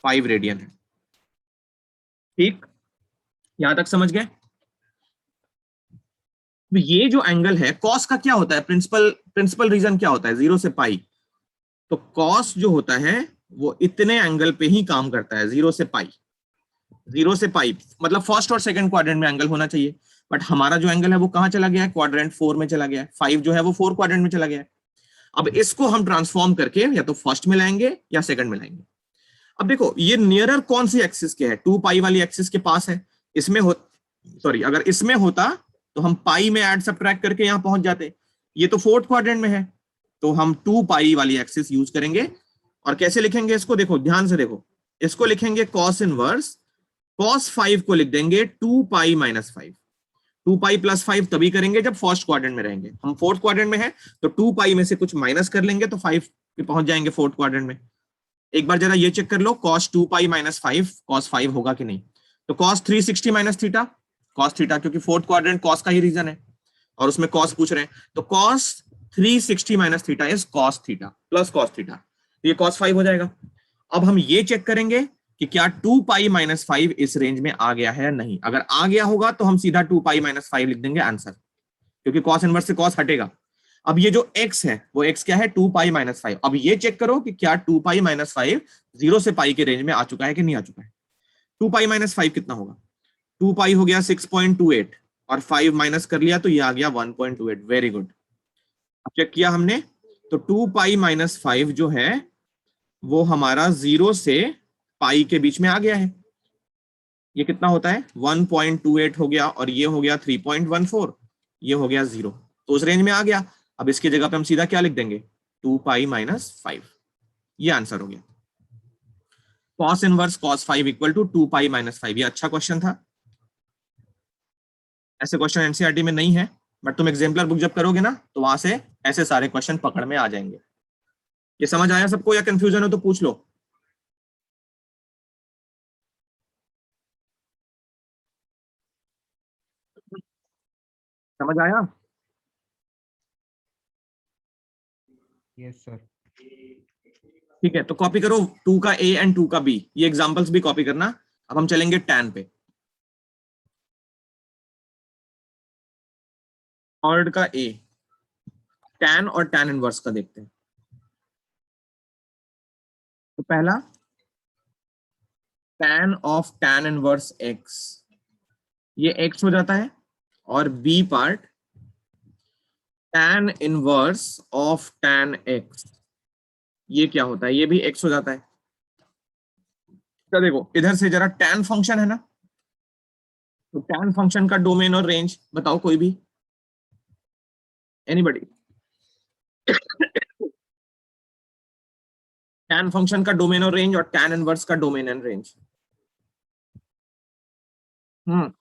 5 रेडियन है। ठीक, यहां तक समझ गए। तो ये जो एंगल है कॉस का क्या होता है, प्रिंसिपल रीजन क्या होता है, 0 से पाई। तो कॉस जो होता है वो इतने एंगल पे ही काम करता है, 0 से पाई। 0 से पाई मतलब फर्स्ट और सेकंड क्वाड्रेंट में एंगल होना चाहिए, बट हमारा जो एंगल है वो कहां चला गया है, क्वाड्रेंट 4 में चला गया है। 5 जो है वो 4 क्वाड्रेंट में चला गया है। अब इसको हम ट्रांसफॉर्म करके या तो फर्स्ट में लाएंगे या सेकंड में लाएंगे। अब देखो ये नियरर कौन सी एक्सिस के है, 2 पाई वाली एक्सिस के पास है। इसमें हो सॉरी अगर इसमें होता तो हम पाई में ऐड सब्ट्रैक्ट करके यहां पहुंच जाते। ये तो फोर्थ क्वाड्रेंट में है, तो हम 2 पाई वाली एक्सिस यूज करेंगे। और कैसे लिखेंगे इसको, देखो ध्यान से देखो, इसको लिखेंगे कॉस इनवर्स, कॉस 5 को लिख देंगे 2 पाई माइनस 5। 2 पाई प्लस 5 तभी करेंगे जब फर्स्ट क्वाड्रेंट में रहेंगे, हम फोर्थ क्वाड्रेंट में है तो 2 पाई में से कुछ माइनस कर लेंगे तो 5 पे पहुंच जाएंगे फोर्थ क्वाड्रेंट में। एक बार जरा ये चेक कर लो, कॉस 2 पाई माइनस 5 कॉस 5 होगा कि नहीं। तो cos 360 minus theta, cos theta, क्योंकि फोर्थ क्वाड्रेंट कॉस का ही रीजन है और उसमें कॉस पूछ रहे हैं, तो cos 360 minus theta is cos theta plus cos theta, ये कॉस 5 हो जाएगा। अब हम ये चेक करेंगे कि क्या 2 पाई माइनस 5 इस रेंज में आ गया है या नहीं। अगर आ गया होगा तो हम सीधा 2 पाई माइनस 5 लिख देंगे आंसर, क्योंकि कॉस इनवर्स से कॉस हटेगा। अब ये जो x है वो x क्या है, 2 पाई माइनस 5। अब ये चेक करो कि क्या 2 पाई माइनस 5 0 से पाई के रेंज में आ चुका है कि नहीं आ चुका है। 2 पाई माइनस 5 कितना होगा, 2 पाई हो गया 6.28 और 5 माइनस कर लिया तो ये आ गया 1.28। वेरी गुड, अब चेक किया हमने तो 2 पाई माइनस 5 जो है वो हमारा 0 से पाई के बीच में आ गया है। ये कितना होता है 1.28 हो गया, और ये हो गया 3.14, ये हो गया 0, तो उस रेंज में आ गया। अब इसकी जगह पे हम सीधा क्या लिख देंगे, 2 पाई माइनस 5, ये आंसर हो गया। Cos inverse cos 5 equal to 2 pi minus 5। ये अच्छा क्वेश्चन था, ऐसे क्वेश्चन एनसीईआरटी में नहीं है, बट तुम एग्जाम्पलर बुक जब करोगे ना तो वहां से ऐसे सारे क्वेश्चन पकड़ में आ जाएंगे। ये समझ आया सबको, या कंफ्यूजन हो तो पूछ लो। समझ आया। Yes sir. ठीक है, तो कॉपी करो 2 का ए एंड 2 का बी, ये एग्जांपल्स भी कॉपी करना। अब हम चलेंगे टैन पे, थर्ड का ए, टैन और टैन इनवर्स का देखते हैं। तो पहला tan of tan inverse x, ये एक्स हो जाता है, और B part tan inverse of tan x, ये क्या होता है, ये भी एक्स हो जाता है। तो देखो इधर से जरा टैन फंक्शन है ना, तो टैन फंक्शन का डोमेन और रेंज बताओ कोई भी, एनीबॉडी। टैन फंक्शन का डोमेन और रेंज और टैन इनवर्स का domain and range. Hmm,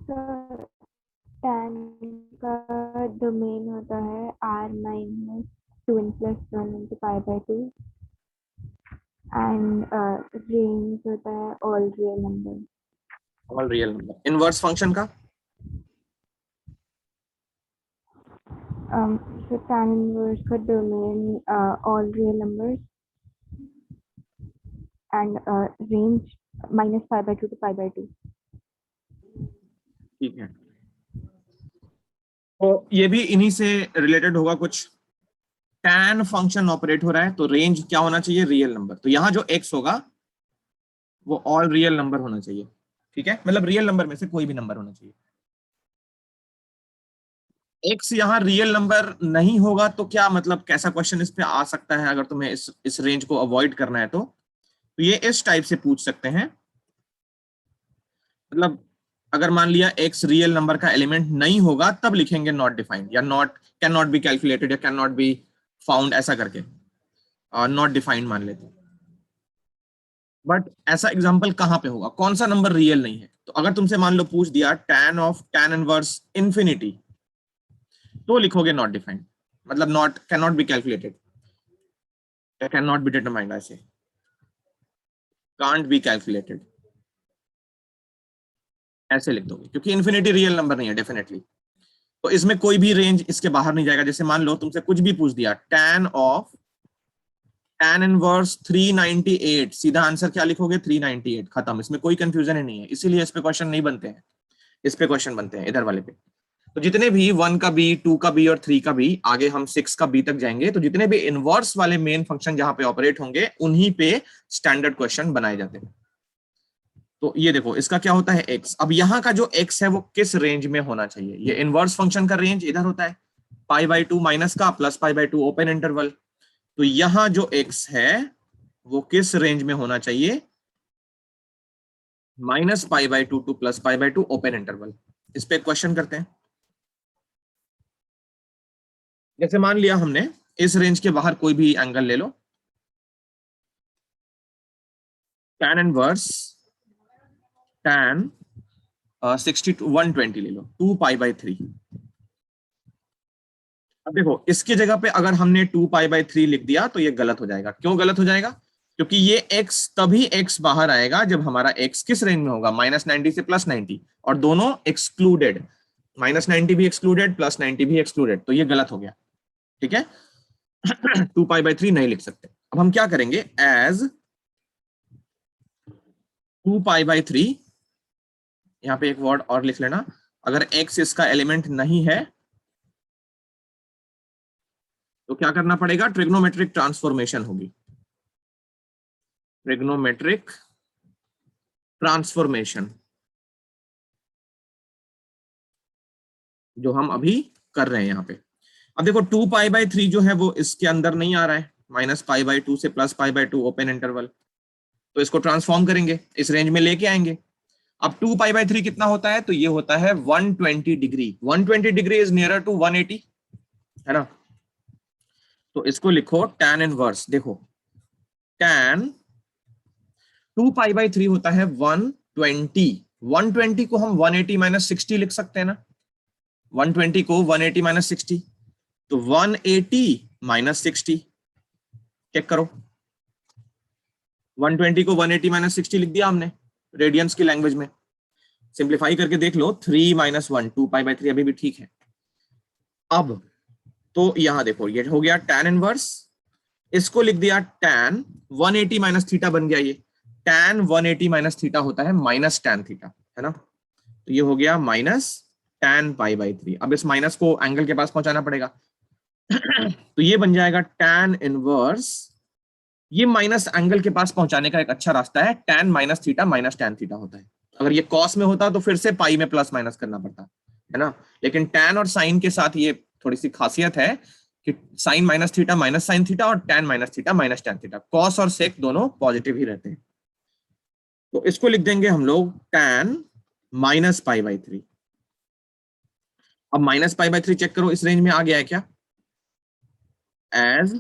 sir tan का डोमेन होता है r minus 2n plus 1 into pi by 2 and range होता है all real number. All real number. Inverse function का So tan inverse का domain all real numbers and range -π/2 to π/2. ठीक है, तो ये भी इन्हीं से रिलेटेड होगा कुछ। tan फंक्शन ऑपरेट हो रहा है तो रेंज क्या होना चाहिए, रियल नंबर। तो यहाँ जो x होगा वो ऑल रियल नंबर होना चाहिए, ठीक है, मतलब रियल नंबर में से कोई भी नंबर होना चाहिए। x यहाँ रियल नंबर नहीं होगा तो क्या मतलब, कैसा क्वेश्चन इस पे आ सकता है अगर तुम्हें इस रेंज को अवॉइड करना है तो ये इस टाइप से पूछ सकते हैं। मतलब अगर मान लिया x रियल नंबर का एलिमेंट नहीं होगा तब लिखेंगे नॉट डिफाइंड, या not can not be calculated, या कैन नॉट बी फाउंड, ऐसा करके नॉट डिफाइंड मान लेते। बट ऐसा एग्जांपल कहां पे होगा, कौन सा नंबर रियल नहीं है? तो अगर तुमसे मान लो पूछ दिया tan इनवर्स इंफिनिटी, तो लिखोगे नॉट डिफाइंड, मतलब not can not be calculated, can not be determined, ऐसे कांट बी कैलकुलेटेड, ऐसे लिख दोगे, क्योंकि इन्फिनिटी रियल नंबर नहीं है डेफिनेटली। तो इसमें कोई भी रेंज इसके बाहर नहीं जाएगा। जैसे मान लो तुमसे कुछ भी पूछ दिया tan इनवर्स 398, सीधा आंसर क्या लिखोगे, 398, खत्म, इसमें कोई कंफ्यूजन ही नहीं है। इसीलिए इस पे क्वेश्चन नहीं बनते हैं, इस पे क्वेश्चन बनते हैं इधर वाले पे। तो जितने भी 1 का बी, 2 का बी और 3 का बी, आगे हम 6 का बी तक जाएंगे, तो जितने भी इनवर्स वाले मेन फंक्शन जहां पे ऑपरेट होंगे उन्हीं पे स्टैंडर्ड क्वेश्चन बनाए जाते हैं। तो ये देखो इसका क्या होता है x। अब यहाँ का जो x है वो किस रेंज में होना चाहिए, ये इनवर्स फंक्शन का रेंज इधर होता है π/2 माइनस का प्लस π/2 ओपन इंटरवल। तो यहाँ जो x है वो किस रेंज में होना चाहिए, -π/2 टू प्लस π/2 ओपन इंटरवल। इस पे क्वेश्चन करते हैं। जैसे मान लिया हमने इस रेंज के बाहर कोई भी एंगल ले लो, tan इनवर्स tan 60 to 120 ले लो, 2π/3। अब देखो इसकी जगह पे अगर हमने 2π/3 लिख दिया तो ये गलत हो जाएगा। क्यों गलत हो जाएगा? क्योंकि ये x तभी x बाहर आएगा जब हमारा x किस रेंज में होगा, -90 से +90, और दोनों एक्सक्लूडेड, -90 भी एक्सक्लूडेड, +90 भी एक्सक्लूडेड, तो ये गलत हो गया, ठीक है। 2π/3 नहीं लिख सकते। अब हम क्या करेंगे, एज 2π/3, यहाँ पे एक वर्ड और लिख लेना, अगर x इसका एलिमेंट नहीं है तो क्या करना पड़ेगा, ट्रिग्नोमेट्रिक ट्रांसफॉर्मेशन होगी, ट्रिग्नोमेट्रिक ट्रांसफॉर्मेशन, जो हम अभी कर रहे हैं यहाँ पे। अब देखो 2π/3 जो है वो इसके अंदर नहीं आ रहा है, -π/2 से +π/2 ओपन इंटरवल, तो इसको ट्रांसफॉर्म करेंगे, इस रेंज में लेके आएंगे। अब 2π/3 कितना होता है, तो ये होता है 120 degree. 120 degree is nearer to 180, है ना। तो इसको लिखो tan इनवर्स, देखो tan 2π/3 होता है 120, 120 को हम 180 - 60 लिख सकते हैं ना, 120 को 180 - 60, तो 180 - 60 चेक करो, 120 को 180 - 60 लिख दिया हमने रेडियंस की लैंग्वेज में। सिंप्लीफाई करके देख लो, 3 - 1, 2π/3 अभी भी ठीक है। अब तो यहां देखो ये हो गया tan इनवर्स, इसको लिख दिया tan 180 - थीटा बन गया, ये tan 180 - थीटा होता है -tan थीटा, है ना। तो ये हो गया -tan π/3। अब इस माइनस को एंगल के पास पहुंचाना पड़ेगा, तो ये बन जाएगा tan इनवर्स, ये माइनस एंगल के पास पहुंचाने का एक अच्छा रास्ता है, tan - थीटा -tan थीटा होता है। अगर ये कॉस में होता तो फिर से पाई में प्लस माइनस करना पड़ता, है ना। लेकिन tan और साइन के साथ ये थोड़ी सी खासियत है कि sin -थीटा -sin थीटा और tan -theta -tan theta, cos और सेक दोनों पॉजिटिव ही रहते हैं। तो इसको लिख देंगे हम लोग tan -π/3। अब -π/3 चेक करो इस रेंज में आ गया है क्या, एज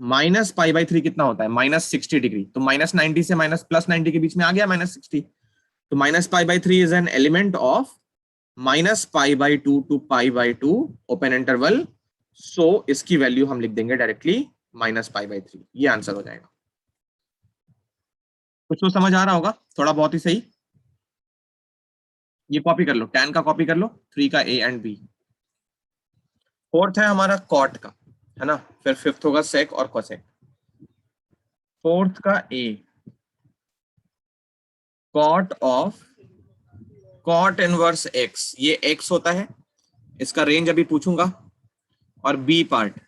-π/3 कितना होता है, -60 डिग्री, तो -90 से +90 के बीच में आ गया -60, तो -π/3 is an element of -π/2 to π/2 open interval, so इसकी वैल्यू हम लिख देंगे डायरेक्टली -π/3, ये आंसर हो जाएगा। कुछ तो समझ आ रहा होगा, थोड़ा बहुत ही सही। ये कॉपी कर लो, tan का कॉपी कर लो, 3 का a एंड b। फोर्थ है हमारा cot का, है ना, फिर फिफ्थ होगा sec और cosec। फोर्थ का a, cot of cot inverse x, ये x होता है, इसका रेंज अभी पूछूंगा। और b part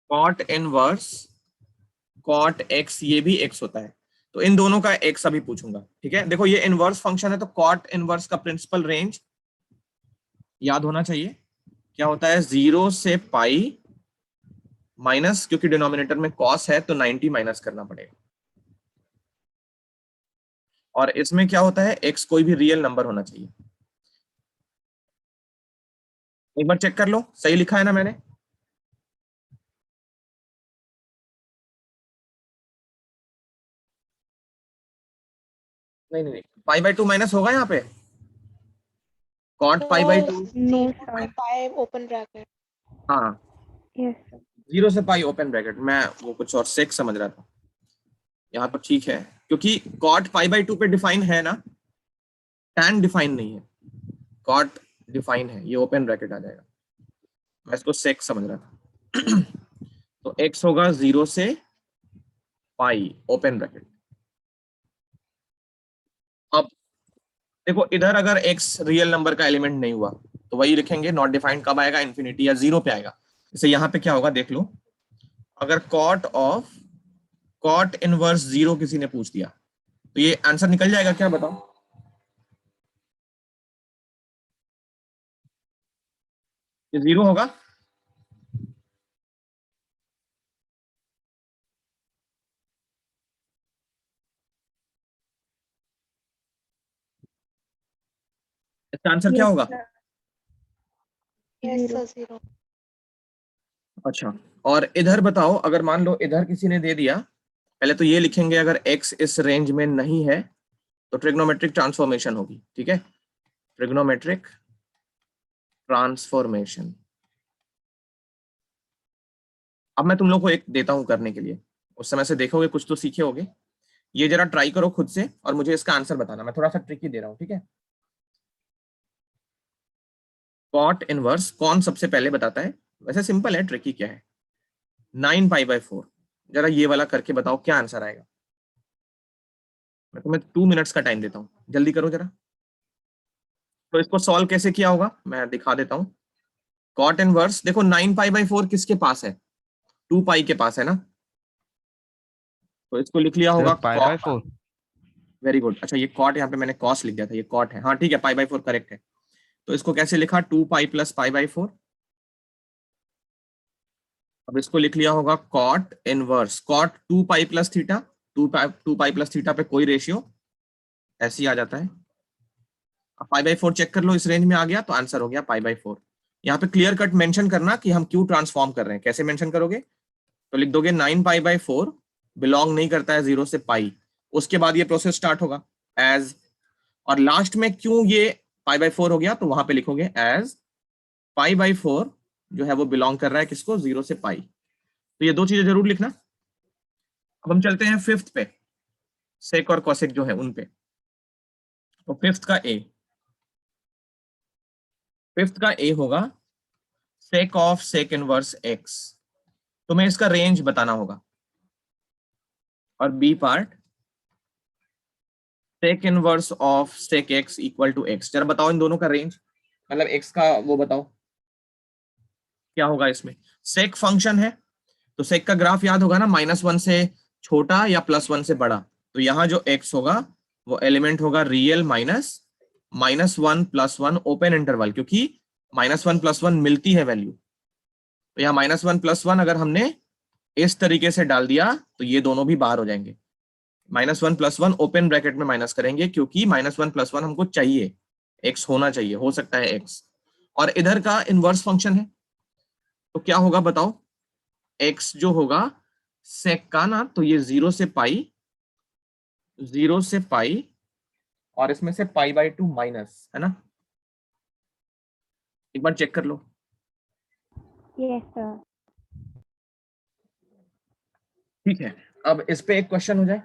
cot inverse cot x, ये भी x होता है, तो इन दोनों का x अभी पूछूंगा। ठीक है, देखो ये इनवर्स फंक्शन है, तो cot इनवर्स का प्रिंसिपल रेंज याद होना चाहिए, क्या होता है 0 से पाई माइनस, क्योंकि डिनोमिनेटर में cos है तो 90 माइनस करना पड़ेगा। और इसमें क्या होता है, x कोई भी रियल नंबर होना चाहिए। एक बार चेक कर लो, सही लिखा है ना मैंने? नहीं नहीं नहीं, पाई बाई 2 माइनस होगा यहाँ पे, cot pi by 2। No, 0 sir. by 5 open bracket। हाँ, Yes, sir. 0 से पाई ओपन ब्रैकेट, मैं वो कुछ और सेक समझ रहा था। यहाँ पर ठीक है, क्योंकि cot पाई बाई 2 पे डिफाइन है ना, tan डिफाइन नहीं है, cot डिफाइन है, ये ओपन ब्रैकेट आ जाएगा, मैं इसको सेक समझ रहा था। तो x होगा 0 से पाई ओपन ब्रैकेट। अब देखो इधर अगर x रियल नंबर का एलिमेंट नहीं हुआ तो वही लिखेंगे, नॉट डिफाइंड कब आएगा, इन्फिनिटी या 0 पे आएगा। जैसे यहाँ पे क्या होगा देख लो, अगर cot ऑफ cot इनवर्स 0 किसी ने पूछ दिया तो ये आंसर निकल जाएगा क्या, बताओ? ये 0 होगा। इसका आंसर क्या Yes, होगा? sir. Yes 0. sir, 0। अच्छा, और इधर बताओ, अगर मान लो इधर किसी ने दे दिया, पहले तो ये लिखेंगे अगर x इस रेंज में नहीं है तो ट्रिग्नोमेट्रिक ट्रांसफॉर्मेशन होगी। ठीक है, ट्रिग्नोमेट्रिक ट्रांसफॉर्मेशन। अब मैं तुम लोग को एक देता हूं करने के लिए, उस समय से देखोगे कुछ तो सीखे होगे। ये जरा ट्राई करो खुद से और मुझे इसका आंसर बताना, मैं थोड़ा सा ट्रिकी दे रहा हूं, ठीक है? कॉट इनवर्स कौन सबसे पहले बताता है? वैसे सिंपल है, ट्रिकी क्या है, 9 पाई बाई 4। जरा ये वाला करके बताओ क्या आंसर आएगा। मैं तुम्हें 2 मिनट्स का टाइम देता हूँ, जल्दी करो जरा। तो इसको सॉल्व कैसे किया होगा मैं दिखा देता हूँ। कॉट इनवर्स, देखो 9 पाई बाई 4 किसके पास है, 2 पाई के पास है ना, तो इसको लिख लिया सर होगा pi by cot. 4। Very good, अच्छा ये कॉट, यहाँ पे मैंने कॉस लिख दिया था, ये कॉट है, हाँ ठीक है, पाई बाई 4 करेक्ट है। तो इसको कैसे लिखा, 2 पाई प्लस पाई बाई 4। अब इसको लिख लिया होगा cot inverse, cot 2 pi plus theta, 2 pi plus theta पे कोई रेशियो, ऐसे ही आ जाता है। अब पाई बाई 4 चेक कर लो, इस रेंज में आ गया तो आंसर हो गया पाई बाई 4। यहाँ पे क्लियर कट मेंशन करना कि हम क्यों ट्रांसफॉर्म कर रहे हैं, कैसे मेंशन करोगे, तो लिख दोगे 9 पाई बाई 4 बिलोंग नहीं करता है 0 से पाई, उसके बाद ये प्रोसेस स्टार्ट होगा एज, और लास्ट में क्यों ये पाई बाई 4 हो गया तो वहां पे लिखोगे एज पाई बाई 4 जो है वो बिलोंग कर रहा है किसको, 0 से पाई। तो ये दो चीजें जरूर लिखना। अब हम चलते हैं फिफ्थ पे, सेक और कॉसेक जो है उन पे। तो फिफ्थ का ए होगा sec of sec inverse x, तुम्हें इसका रेंज बताना होगा। और B part sec inverse of sec x equal to x, जरा बताओ इन दोनों का रेंज, मतलब एक्स का वो बताओ क्या होगा इसमें। सेक फंक्शन है तो सेक का ग्राफ याद होगा ना, -1 से छोटा या +1 से बड़ा, तो यहाँ जो एक्स होगा वो एलिमेंट होगा रियल माइनस -1 +1 ओपन इंटरवल, क्योंकि -1 +1 मिलती है वैल्यू, तो यहाँ -1 +1 अगर हमने इस तरीके से डाल दिया तो ये दोनों भी बाहर हो जाएंगे। -1 +1 ओपन ब्रैकेट में माइनस करेंगे, क्योंकि -1 +1 हमको चाहिए, एक्स होना चाहिए, हो सकता है एक्स, और इधर का इनवर्स फंक्शन है, तो क्या होगा बताओ, एक्स जो होगा सेक का ना, तो ये 0 से पाई, 0 से पाई, और इसमें से पाई बाई 2 माइनस, है ना, एक बार चेक कर लो। Yes, sir. ठीक है, अब इस पे एक क्वेश्चन हो जाए।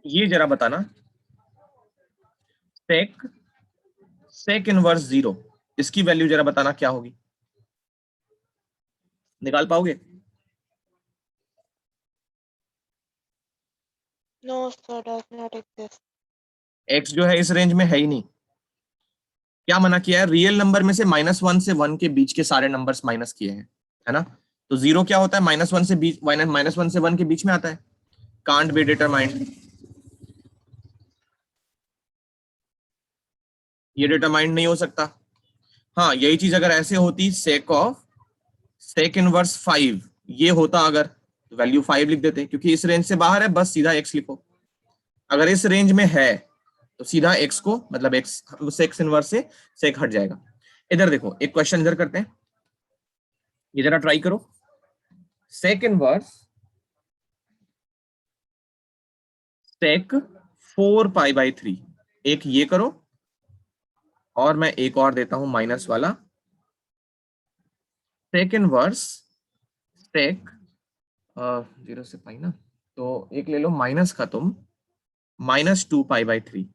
ये जरा बताना, सेक इनवर्स 0, इसकी वैल्यू जरा बताना क्या होगी, निकाल पाओगे? No, sir, does not exist. X जो है इस रेंज में है ही नहीं। क्या मना किया है? रियल नंबर में से -1 से 1 के बीच के सारे नंबर्स माइनस किए हैं, है ना? तो 0 क्या होता है? -1 से बीच, -1 से 1 के बीच में आता है। कांट बी डिटरमाइंड, ये डिटरमाइंड नहीं हो सकता। हाँ, यही चीज अगर ऐसे होती, सेक इनवर्स 5 ये होता अगर, तो वैल्यू 5 लिख देते, क्योंकि इस रेंज से बाहर है, बस सीधा x लिखो। अगर इस रेंज में है तो सीधा x को, मतलब x सेक इनवर्स से सेक हट जाएगा। इधर देखो, एक क्वेश्चन इधर करते हैं, ये जरा ट्राई करो। सेक इनवर्स सेक 4π/3, एक ये करो, और मैं एक और देता हूं माइनस वाला, सेक इनवर्स सेक 0 से पाई ना, तो एक ले लो माइनस का तुम, -2π/3।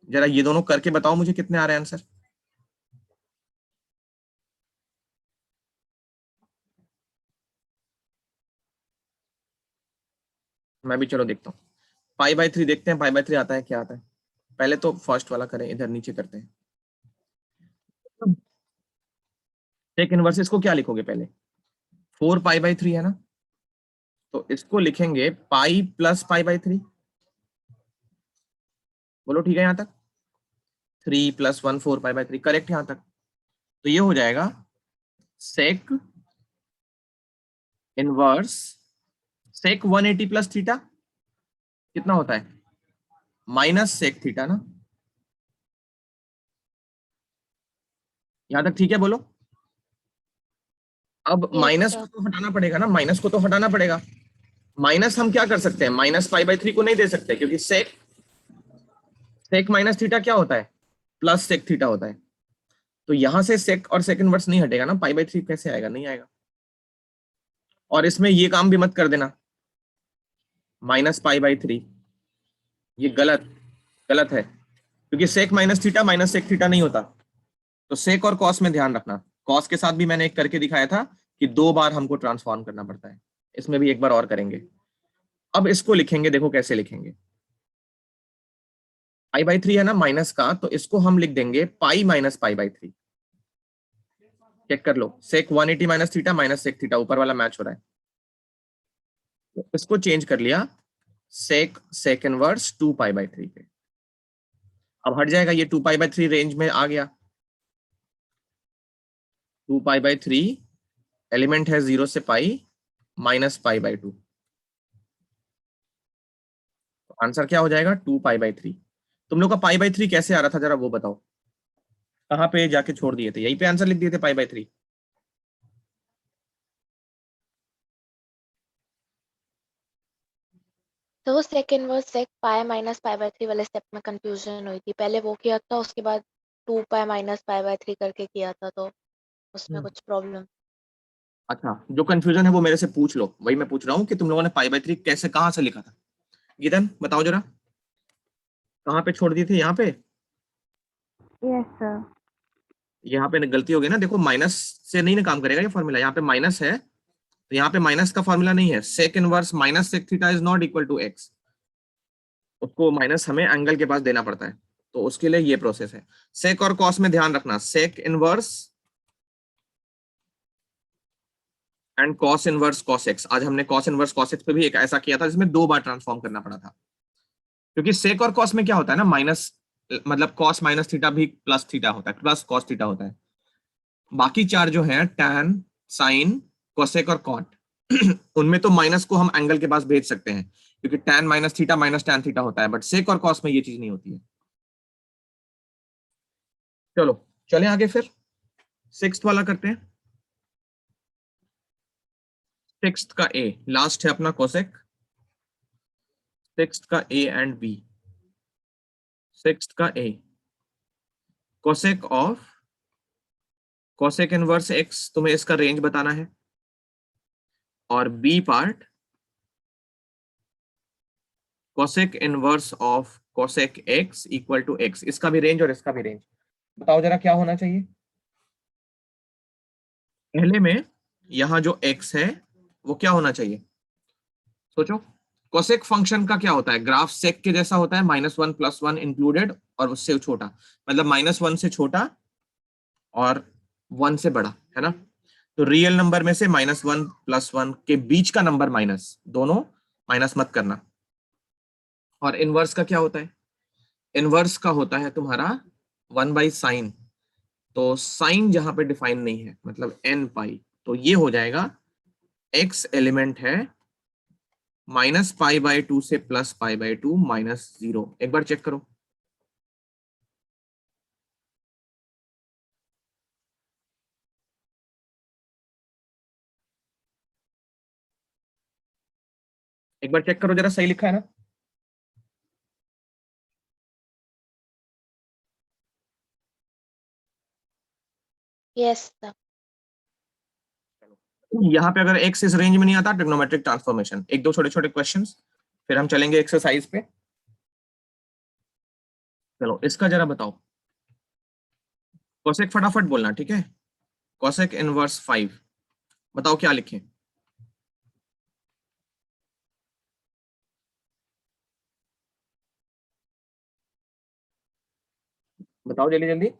जरा ये दोनों करके बताओ मुझे कितने आ रहे हैं आंसर। मैं भी चलो देखता हूँ, π/3 देखते हैं, π/3 आता है क्या आता है। पहले तो फर्स्ट वाला करें, इधर नीचे करते हैं। सेक इनवर्स इसको क्या लिखोगे पहले, 4π/3 है ना, तो इसको लिखेंगे पाई प्लस π/3। बोलो ठीक है यहाँ तक? 3 + 1 4π/3 करेक्ट यहाँ तक। तो ये हो जाएगा sec inverse sec 180 plus theta, कितना होता है? -सेक थीटा ना, यहां तक ठीक है? बोलो। अब Yes, माइनस sir. को तो हटाना पड़ेगा ना, माइनस को तो हटाना पड़ेगा। माइनस हम क्या कर सकते हैं, -π/3 को नहीं दे सकते, क्योंकि सेक सेक माइनस थीटा क्या होता है? प्लस सेक थीटा होता है। तो यहां से सेक और सेक इनवर्स नहीं हटेगा ना, π/3 कैसे आएगा? नहीं आएगा। और इसमें ये काम भी मत कर देना, -π/3, ये गलत गलत है, क्योंकि sec minus theta minus sec theta नहीं होता। तो सेक और कॉस में ध्यान रखना, कॉस के साथ भी मैंने एक करके दिखाया था कि 2 बार हमको ट्रांसफॉर्म करना पड़ता है, इसमें भी एक बार और करेंगे। अब इसको लिखेंगे, देखो कैसे लिखेंगे। π/3 है ना माइनस का, तो इसको हम लिख देंगे पाई माइनस π/3। चेक कर लो, sec 180 minus theta minus sec theta, ऊपर वाला मैच हो रहा है, तो इसको चेंज कर लिया सेक इनवर्स 2π/3 पे। अब हट जाएगा, ये 2π/3 रेंज में आ गया। 2π/3 एलिमेंट है 0 से पाई -π/2, तो आंसर क्या हो जाएगा? 2π/3। तुम लोग का π/3 कैसे आ रहा था, जरा वो बताओ, कहाँ पे जाके छोड़ दिए थे? यहीं पे आंसर लिख दिए थे π/3? तो वो सेक इनवर्स सेक पाई माइनस π/3 वाले स्टेप में कंफ्यूजन हुई थी, पहले वो किया था, उसके बाद 2π माइनस π/3 करके किया था, तो उसमें कुछ प्रॉब्लम। अच्छा, जो कंफ्यूजन है वो मेरे से पूछ लो, वही मैं पूछ रहा हूँ कि तुम लोगों ने π/3 कैसे, कहाँ से लिखा था। गीतन बताओ जरा, कहाँ पे छोड़ दिए थे? यहाँ पे? Yes sir. यहाँ पे गलती हो गई ना, देखो माइनस से नहीं ना काम करेगा ये फॉर्मूला, यहाँ पे माइनस है, तो यहाँ पे माइनस का फॉर्मूला नहीं है। Sec inverse minus sec theta is not equal to x, उसको माइनस हमें एंगल के पास देना पड़ता है, तो उसके लिए ये प्रोसेस है। सेक और कॉस में ध्यान रखना, sec inverse and cos inverse cos x. आज हमने कॉस इनवर्स कॉस एक्स पे भी एक ऐसा किया था जिसमें 2 बार ट्रांसफॉर्म करना पड़ा था, क्योंकि सेक और कॉस में क्या होता है ना, माइनस, मतलब कॉस माइनस थीटा भी प्लस थीटा होता है, प्लस कॉस थीटा होता है। बाकी चार जो है, टैन, साइन, कोसेक और कॉट, उनमें तो माइनस को हम एंगल के पास भेज सकते हैं, क्योंकि tan minus theta minus tan theta होता है, बट सेक और कॉस में ये चीज नहीं होती है। चलो चलें आगे, फिर सिक्स्थ वाला करते हैं। सिक्स्थ का ए लास्ट है अपना, कोसेक। सिक्स्थ का ए एंड बी, सिक्स्थ का A, cosec of cosec inverse x, तुम्हें इसका रेंज बताना है, और B part cosec inverse of cosec x equal to x, इसका भी रेंज और इसका भी रेंज। बताओ जरा क्या होना चाहिए। पहले में यहां जो x है वो क्या होना चाहिए, सोचो। कोसेक फंक्शन का क्या होता है, ग्राफ सेक के जैसा होता है, -1 +1 इंक्लूडेड और उससे छोटा, मतलब -1 से छोटा और 1 से बड़ा, है ना। तो रियल नंबर में से -1 +1 के बीच का नंबर माइनस, दोनों माइनस मत करना। और इनवर्स का क्या होता है, इनवर्स का होता है तुम्हारा 1/sin। तो साइन जहां पे डिफाइन नहीं है, मतलब n पाई, तो ये हो जाएगा x एलिमेंट है -π/2 से +π/2 -0। एक बार चेक करो। एक बार चेक करो जरा, सही लिखा है ना। Yes sir. यहाँ पे अगर x इस रेंज में नहीं आता, ट्रिग्नोमेट्रिक ट्रांसफॉर्मेशन, एक दो छोटे छोटे क्वेश्चंस, फिर हम चलेंगे एक्सरसाइज पे। चलो इसका जरा बताओ। कोसेक फटाफट बोलना, ठीक है। कोसेक इनवर्स 5, बताओ क्या लिखें। बताओ जल्दी जल्दी।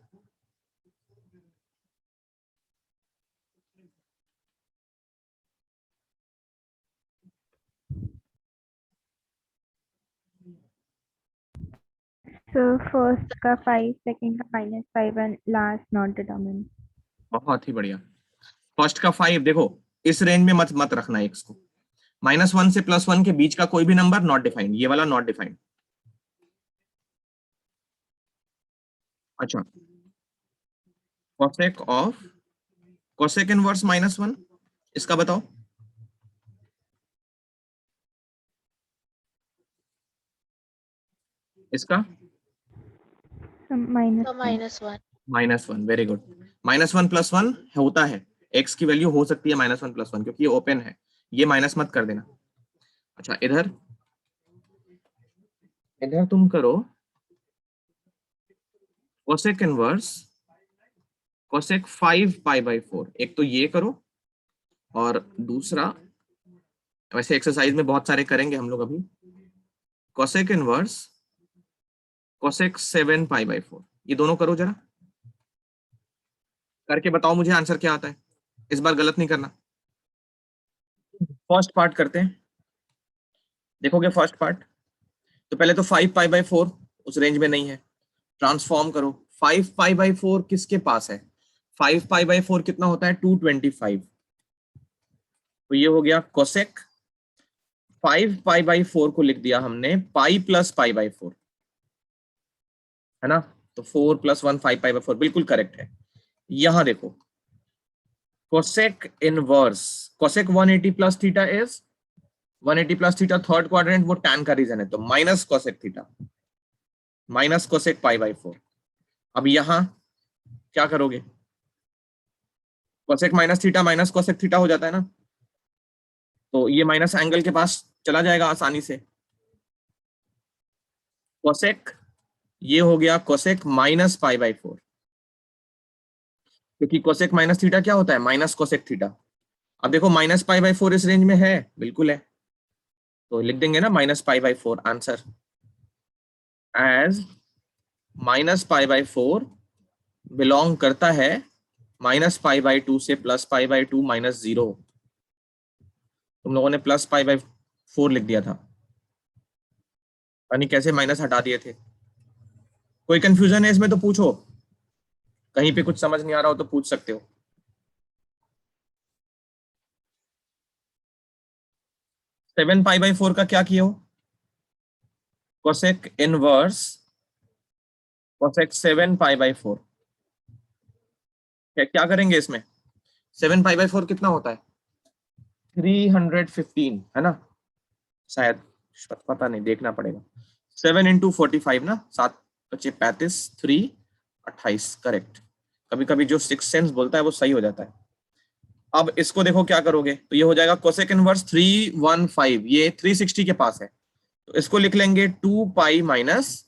So first का 5, second का -5 and last not determined. बहुत ही बढ़िया। फर्स्ट का 5, देखो इस रेंज में मत मत रखना x को। -1 से +1 के बीच का कोई भी नंबर नॉट डिफाइंड, ये वाला नॉट डिफाइंड। अच्छा, कोसेक ऑफ कोसेक इनवर्स -1, इसका बताओ। इसका So minus तो one. -1। -1, very good. -1 +1 होता है, x की वैल्यू हो सकती है -1 +1, क्योंकि ये ओपन है, ये माइनस मत कर देना। अच्छा, इधर इधर तुम करो कोसेक इनवर्स कोसेक 5π/4। एक तो ये करो, और दूसरा, वैसे एक्सरसाइज में बहुत सारे करेंगे हम लोग अभी, कोसेक इनवर्स कोसेक 7π/4। ये दोनों करो जरा, करके बताओ मुझे आंसर क्या आता है। इस बार गलत नहीं करना। फर्स्ट पार्ट करते हैं, देखोगे फर्स्ट पार्ट। तो पहले तो 5π/4 उस रेंज में नहीं है, ट्रांसफॉर्म करो। 5π/4 किसके पास है, 5π/4 कितना होता है, 225। तो ये हो गया कोसेक 5π/4 को लिख दिया हमने पाई प्लस π/4, है ना। तो 4 + 1 5π/4 बिल्कुल करेक्ट है। यहां देखो cosec inverse cosec 180 plus theta is 180 plus theta, third quadrant, वो टैन का रीजन है, तो minus cosec theta minus cosec π/4। अब यहां क्या करोगे, cosec minus theta minus cosec theta हो जाता है ना, तो ये माइनस एंगल के पास चला जाएगा आसानी से। कोसेक ये हो गया कोसेक माइनस π/4, क्योंकि कोसेक माइनस थीटा क्या होता है, माइनस कोसेक थीटा। अब देखो माइनस π/4 इस रेंज में है, बिल्कुल है, तो लिख देंगे ना माइनस π/4 आंसर, एज -π/4 बिलोंग करता है -π/2 से +π/2 -0। तुम लोगों ने +π/4 लिख दिया था, यानी कैसे माइनस हटा दिए थे। कोई कंफ्यूजन है इसमें तो पूछो, कहीं पे कुछ समझ नहीं आ रहा हो तो पूछ सकते हो। सेवन π/4 का क्या किए हो, कोसेक इनवर्स कोसेक 7π/4। क्या करेंगे इसमें, 7π/4 कितना होता है, 315, है ना, शायद, पता नहीं, देखना पड़ेगा। 7 × 45 ना, 7 × 5 = 35, 3 28, करेक्ट। कभी कभी जो सिक्स सेंस बोलता है वो सही हो जाता है। अब इसको देखो क्या करोगे, तो ये हो जाएगा कोसेक इनवर्स 315, ये 360 के पास है, तो इसको लिख लेंगे 2 पाई माइनस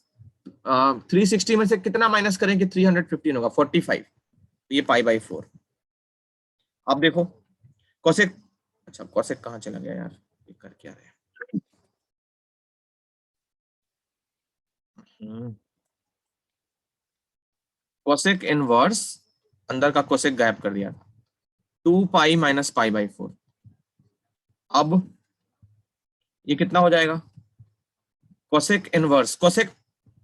360 में से कितना माइनस करेंगे 315 होगा 45, ये पाई बाई 4। अब देखो कोसेक, अच्छा कोसेक कहाँ चला गया यार, ये कर क्या रहे हैं। कोसेक इनवर्स, अंदर का कोसेक गायब कर दिया, 2 पाई माइनस पाई बाई 4। अब ये कितना हो जाएगा, cosec inverse, cosec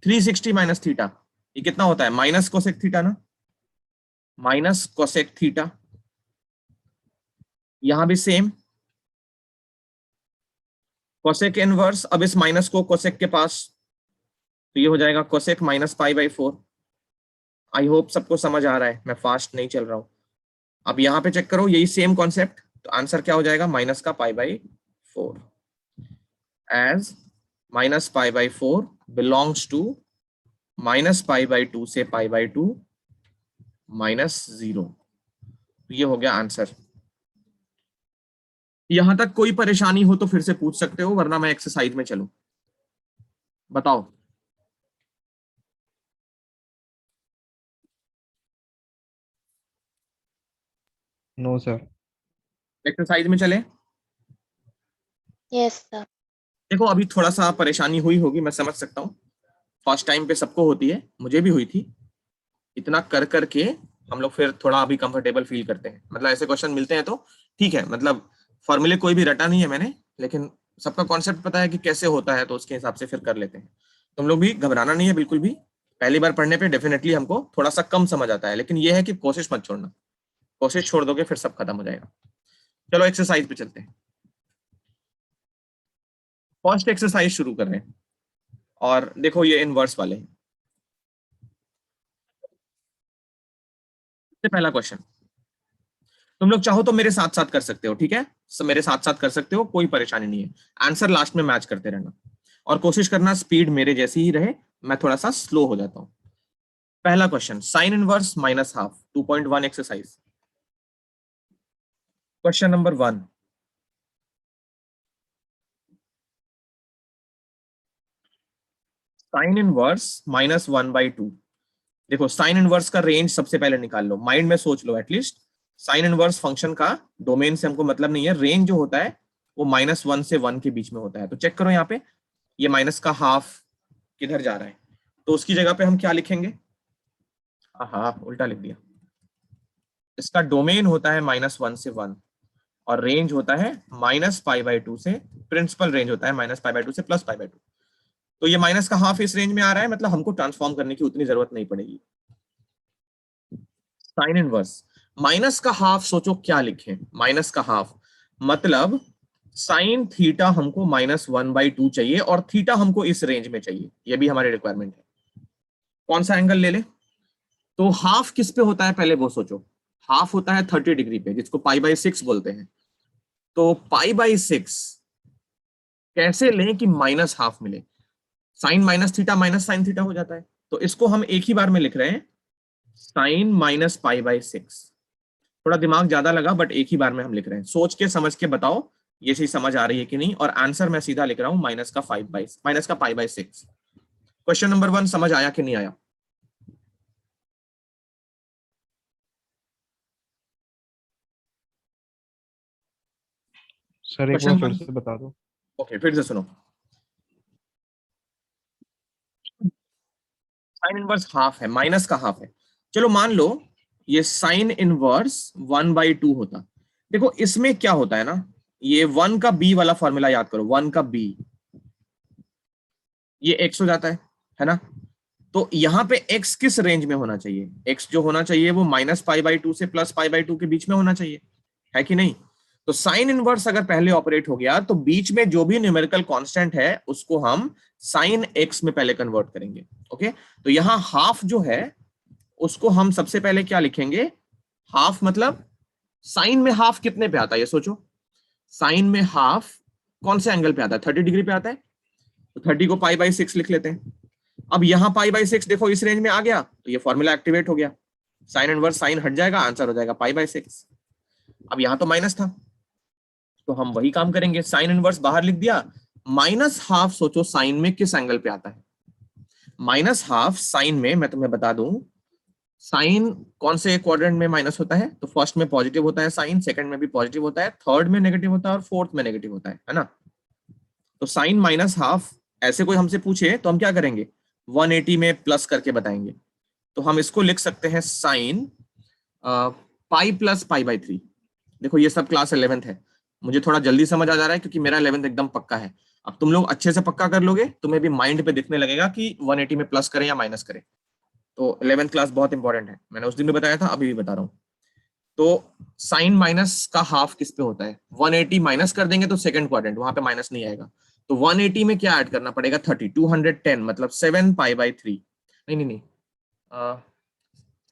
360 minus theta, ये कितना होता है माइनस कोसेक थीटा ना, माइनस कोसेक थीटा। यहां भी सेम कोसेक इनवर्स, अब इस माइनस को कोसेक के पास, तो ये हो जाएगा cosec minus pi by 4। I hope सबको समझ आ रहा है, मैं फास्ट नहीं चल रहा हूं। अब यहां पे चेक करो, यही सेम कॉन्सेप्ट, तो आंसर क्या हो जाएगा माइनस का pi by 4, as minus pi by 4 belongs to minus pi by 2 से पाई बाई 2 माइनस 0। ये हो गया आंसर। यहां तक कोई परेशानी हो तो फिर से पूछ सकते हो, वरना मैं एक्सरसाइज में चलूं। बताओ। No sir. एक्सरसाइज में चले। Yes sir. देखो अभी थोड़ा सा परेशानी हुई होगी, मैं समझ सकता हूँ, फर्स्ट टाइम पे सबको होती है, मुझे भी हुई थी। इतना कर करके हम लोग फिर थोड़ा अभी कंफर्टेबल फील करते हैं, मतलब ऐसे क्वेश्चन मिलते हैं तो ठीक है, मतलब फॉर्मूले कोई भी रटा नहीं है मैंने, लेकिन सबका कॉन्सेप्ट पता है कि कैसे होता है, तो उसके हिसाब से फिर कर लेते हैं। तुम लोग भी घबराना नहीं है बिल्कुल भी, पहली बार पढ़ने पे डेफिनेटली हमको थोड़ा सा कम समझ आता है, लेकिन यह है कि कोशिश मत छोड़ना, कोशिश छोड़ दोगे फिर सब खत्म हो जाएगा। चलो एक्सरसाइज पे चलते हैं। फर्स्ट एक्सरसाइज शुरू कर रहे हैं, और देखो ये इनवर्स वाले हैं। पहला क्वेश्चन, तुम लोग चाहो तो मेरे साथ साथ कर सकते हो, ठीक है, सब मेरे साथ साथ कर सकते हो, कोई परेशानी नहीं है। आंसर लास्ट में मैच करते रहना, और कोशिश करना स्पीड मेरे जैसी ही रहे, मैं थोड़ा सा स्लो हो जाता हूं। पहला question, sine inverse minus half, 2.1 exercise. Question number 1, sine inverse minus 1/2। देखो साइन इनवर्स का रेंज सबसे पहले निकाल लो, माइंड में सोच लो एटलीस्ट। साइन इनवर्स फंक्शन का डोमेन से हमको मतलब नहीं है, रेंज जो होता है वो -1 से 1 के बीच में होता है। तो चेक करो यहाँ पे, ये माइनस का हाफ किधर जा रहा है, तो उसकी जगह पे हम क्या लिखेंगे, हाँ उल्टा लिख दिया। इसका डोमेन होता है -1 से 1, और रेंज होता है -π/2 से, प्रिंसिपल रेंज होता है -π/2 से +π/2। तो ये माइनस का हाफ इस रेंज में आ रहा है, मतलब हमको ट्रांसफॉर्म करने की उतनी जरूरत नहीं पड़ेगी। साइन इनवर्स माइनस का हाफ, सोचो क्या लिखें, माइनस का हाफ मतलब साइन थीटा हमको -1/2 चाहिए, और थीटा हमको इस रेंज में चाहिए, ये भी हमारी रिक्वायरमेंट है। कौन सा एंगल ले ले, तो हाफ किस पे होता है पहले वो सोचो, हाफ होता है 30 डिग्री पे, जिसको π/6 बोलते हैं। तो π/6 कैसे लें कि माइनस हाफ मिले, sine minus theta minus sine theta हो जाता है, तो इसको हम एक ही बार में लिख रहे हैं, साइन माइनस π/6। थोड़ा दिमाग ज्यादा लगा, बट एक ही बार में हम लिख रहे हैं, सोच के समझ के बताओ ये चीज समझ आ रही है कि नहीं। और आंसर मैं सीधा लिख रहा हूं माइनस का π/6। क्वेश्चन नंबर 1 समझ आया कि नहीं आया। सर एक बार फिर से बता दो। ओके फिर से सुनो, साइन इनवर्स हाफ है, माइनस का हाफ है। चलो मान लो ये साइन इनवर्स 1/2 होता। देखो इसमें क्या होता है ना, ये 1 का b वाला फॉर्मूला याद करो, 1 का b, ये x हो जाता है ना। तो यहाँ पे x किस रेंज में होना चाहिए, x जो होना चाहिए वो -π/2 से +π/2 के बीच में होना चाहिए, है कि नहीं। तो साइन इनवर्स अगर पहले ऑपरेट हो गया, तो बीच में जो भी न्यूमेरिकल कांस्टेंट है उसको हम साइन x में पहले कन्वर्ट करेंगे। ओके, तो यहाँ हाफ जो है उसको हम सबसे पहले क्या लिखेंगे, हाफ मतलब साइन में हाफ कितने पे आता है ये सोचो, साइन में हाफ कौन से एंगल पे आता है, 30 डिग्री पे आता है, तो 30 को π/6 लिख लेते हैं। अब यहाँ π/6 देखो इस रेंज में आ गया, तो ये फॉर्मूला एक्टिवेट हो गया, साइन इनवर्स साइन हट जाएगा, आंसर हो जाएगा π/6। अब यहाँ तो माइनस था, तो हम वही काम करेंगे, साइन इनवर्स बाहर लिख दिया, माइनस हाफ सोचो साइन में किस एंगल पे आता है? माइनस हाफ साइन में मैं तुम्हें बता दूं, साइन कौन से क्वाड्रेंट में माइनस होता है? तो फर्स्ट में पॉजिटिव होता है साइन, सेकंड में भी पॉजिटिव होता है, थर्ड में नेगेटिव होता है और फोर्थ में नेगेटिव होता है ना? तो साइन माइनस हाफ ऐसे कोई हमसे पूछे तो हम क्या करेंगे? 180 में प्लस करके बताएंगे। तो हम इसको लिख सकते हैं sine pi plus pi by 3। देखो ये सब क्लास 11th है, मुझे थोड़ा जल्दी समझ आ जा रहा है क्योंकि मेरा 11th एकदम पक्का है। अब तुम लोग अच्छे से पक्का कर लोगे, तुम्हें भी माइंड पे दिखने लगेगा कि 180 में प्लस करें या माइनस करें। तो 11th क्लास बहुत इंपॉर्टेंट है, मैंने उस दिन भी बताया था, अभी भी बता रहा हूँ। तो साइन माइनस का हाफ किस पे होता है? 180 माइनस कर देंगे तो सेकंड क्वाड्रेंट, वहां पे माइनस नहीं आएगा। तो 180 में क्या ऐड करना पड़ेगा? 30, 210 मतलब 7 पाई बाई 3, नहीं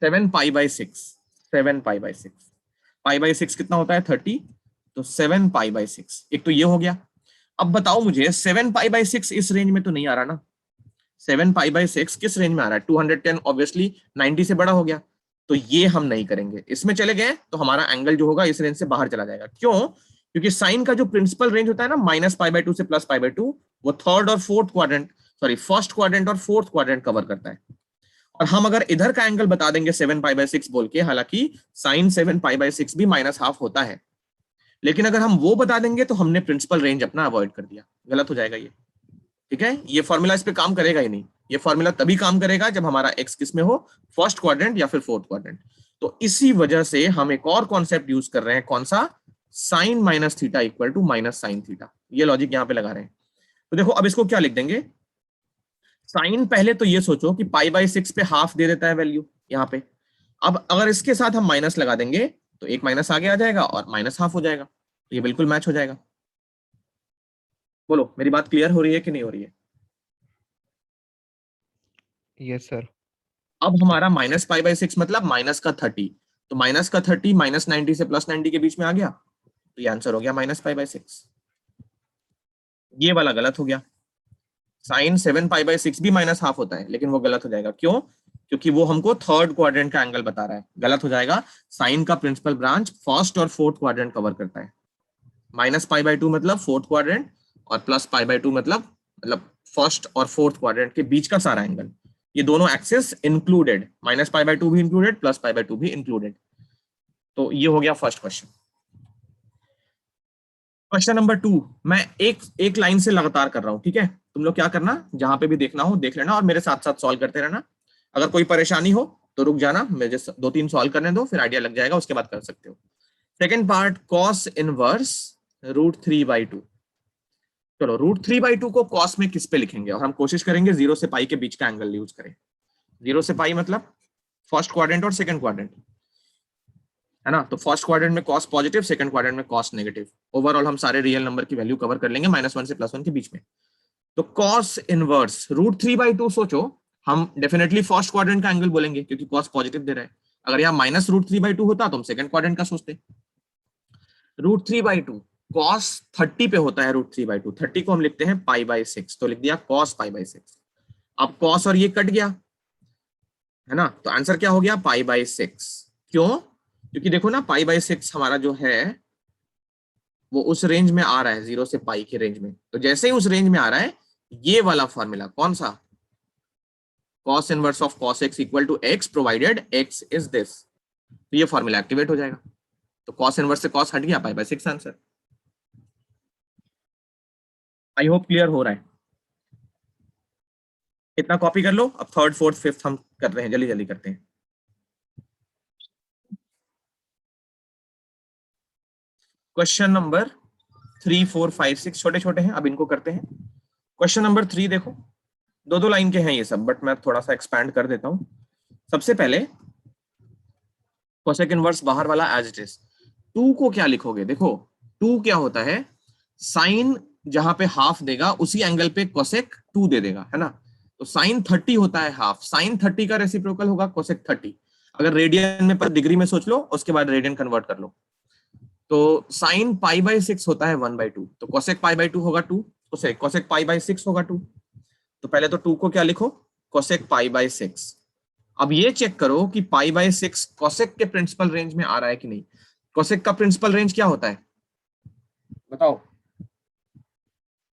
7 पाई by 6, 7 pi by 6, pi by 6 कितना होता है? 30, तो 7 पाई बाई 6। एक तो ये हो गया। अब बताओ मुझे 7 पाई बाई 6 इस रेंज में तो नहीं आ रहा ना? 7 पाई बाई 6 किस रेंज में आ रहा है? 210 ऑब्वियसली 90 से बड़ा हो गया, तो ये हम नहीं करेंगे। इसमें चले गए तो हमारा एंगल जो होगा इस रेंज से बाहर चला जाएगा। क्यों? क्योंकि साइन का जो प्रिंसिपल रेंज होता है ना, माइनस पाई बाई 2 से प्लस पाई बाई 2, वो थर्ड और fourth quadrant, sorry first quadrant और फोर्थ क्वाड्रेंट कवर करता है। और हम अगर इधर का एंगल बता देंगे 7 पाई बाई 6 बोल के, हालांकि साइन 7 पाई बाई 6 भी माइनस हाफ होता है, लेकिन अगर हम वो बता देंगे तो हमने प्रिंसिपल रेंज अपना अवॉइड कर दिया, गलत हो जाएगा ये। ठीक है, ये फॉर्मूला इस पे काम करेगा ही नहीं। ये फॉर्मूला तभी काम करेगा जब हमारा एक्स किस में हो, फर्स्ट क्वाड्रेंट या फिर फोर्थ क्वाड्रेंट। तो इसी वजह से हम एक और कॉन्सेप्ट यूज कर रहे हैं, कौन सा? Sine minus theta equal to minus sine theta. ये लॉजिक यहां पे लगा रहे हैं। तो देखो अब इसको क्या लिख देंगे? साइन पहले तो ये सोचो कि पाई बाई 6 पे हाफ दे देता है वैल्यू यहाँ पे। अब अगर इसके साथ हम माइनस लगा देंगे तो एक माइनस आगे आ जाएगा और माइनस हाफ हो जाएगा, तो ये बिल्कुल मैच हो जाएगा। बोलो मेरी बात क्लियर हो रही है कि नहीं हो रही है? Yes sir. अब हमारा माइनस पाई बाई 6 मतलब माइनस का 30, तो माइनस का 30 माइनस 90 से प्लस 90 के बीच में आ गया, तो ये आंसर हो गया माइनस पाई बाई 6। ये वाला गलत हो गया। साइन 7 पाई बाई 6 भी माइनस हाफ होता है, लेकिन वो गलत हो जाएगा। क्यों? क्योंकि वो हमको थर्ड क्वाड्रेंट का एंगल बता रहा है, गलत हो जाएगा। साइन का प्रिंसिपल ब्रांच फर्स्ट और फोर्थ क्वाड्रेंट कवर करता है। माइनस पाई बाई 2 मतलब फोर्थ क्वाड्रेंट, और प्लस पाई बाई 2 मतलब फर्स्ट और फोर्थ क्वाड्रेंट के बीच का सारा एंगल। ये दोनों axes included, minus pi by 2 भी इंक्लूडेड, प्लस पाई बाई 2 भी इंक्लूडेड। तो ये हो गया फर्स्ट क्वेश्चन। क्वेश्चन नंबर 2 मैं एक लाइन से लगातार कर रहा हूं, ठीक है? तुम लोग क्या करना, जहां पे भी देखना हो देख लेना और मेरे साथ साथ सॉल्व करते रहना। अगर कोई परेशानी हो तो रुक जाना, मुझे 2-3 सॉल्व करने दो, फिर आइडिया लग जाएगा, उसके बाद कर सकते हो। Second part, cos inverse √3/2। चलो √3/2 को कॉस में किस पे लिखेंगे, और हम कोशिश करेंगे 0 से पाई के बीच का एंगल यूज करें। 0 से पाई मतलब फर्स्ट क्वाड्रेंट और सेकंड क्वाड्रेंट, है ना? तो फर्स्ट क्वाड्रेंट में कॉस पॉजिटिव, सेकंड क्वाड्रेंट में कॉस नेगेटिव। ओवरऑल हम सारे रियल नंबर की वैल्यू कवर कर लेंगे -1 से +1 के बीच में। तो कॉस इनवर्स √3/2 सोचो, हम डेफिनेटली फर्स्ट क्वाड्रेंट का एंगल बोलेंगे क्योंकि कॉस पॉजिटिव दे रहा है। अगर यहाँ -√3/2 होता तो हम सेकंड क्वाड्रेंट का सोचते। √3/2 कॉस 30 पे होता है। √3/2 30 को हम लिखते हैं पाई बाई 6, तो लिख दिया कॉस पाई बाई 6। अब कॉस और ये कट गया, है ना? तो आंसर क्या हो गया? पाई बाई 6। क्यों? क्योंकि देखो ना, पाई बाई 6 हमारा जो है वो उस रेंज में आ रहा है, 0 से पाई के रेंज में। तो जैसे ही उस रेंज में आ रहा है, ये वाला फॉर्मूला कौन सा? cos inverse of cos x equal to x provided x is this, तो ये फॉर्मूला एक्टिवेट हो जाएगा। तो cos इनवर्स से cos हट गया, पाई by 6 answer. I hope clear हो रहा है। इतना कॉपी कर लो। अब थर्ड फोर्थ फिफ्थ हम कर रहे हैं, जल्दी जल्दी करते हैं। क्वेश्चन नंबर 3, 4, 5, 6 छोटे छोटे हैं, अब इनको करते हैं। क्वेश्चन नंबर 3 देखो, दो लाइन के हैं ये सब, बट मैं थोड़ा सा एक्सपैंड कर देता हूं। सबसे पहले कोसेक इनवर्स बाहर वाला एज इट इज। 2 को क्या लिखोगे? देखो 2 क्या होता है, साइन जहां पे हाफ देगा उसी एंगल पे कोसेक 2 दे देगा, है ना? तो साइन 30 होता है हाफ, साइन 30 का रेसिप्रोकल होगा कोसेक 30। अगर रेडियन में पर डिग्री में सोच लो, उसके बाद रेडियन कन्वर्ट कर लो। तो साइन पाई बाई 6 होता है 1/2, तो कोसेक पाई बाई 2 होगा 2, कोसेक पाई बाई 6 होगा 2। तो पहले तो 2 को क्या लिखो? Cosec pi by 6। अब ये चेक करो कि पाई बाई 6 कोसेक के प्रिंसिपल रेंज में आ रहा है कि नहीं। कोसेक का प्रिंसिपल रेंज क्या होता है बताओ?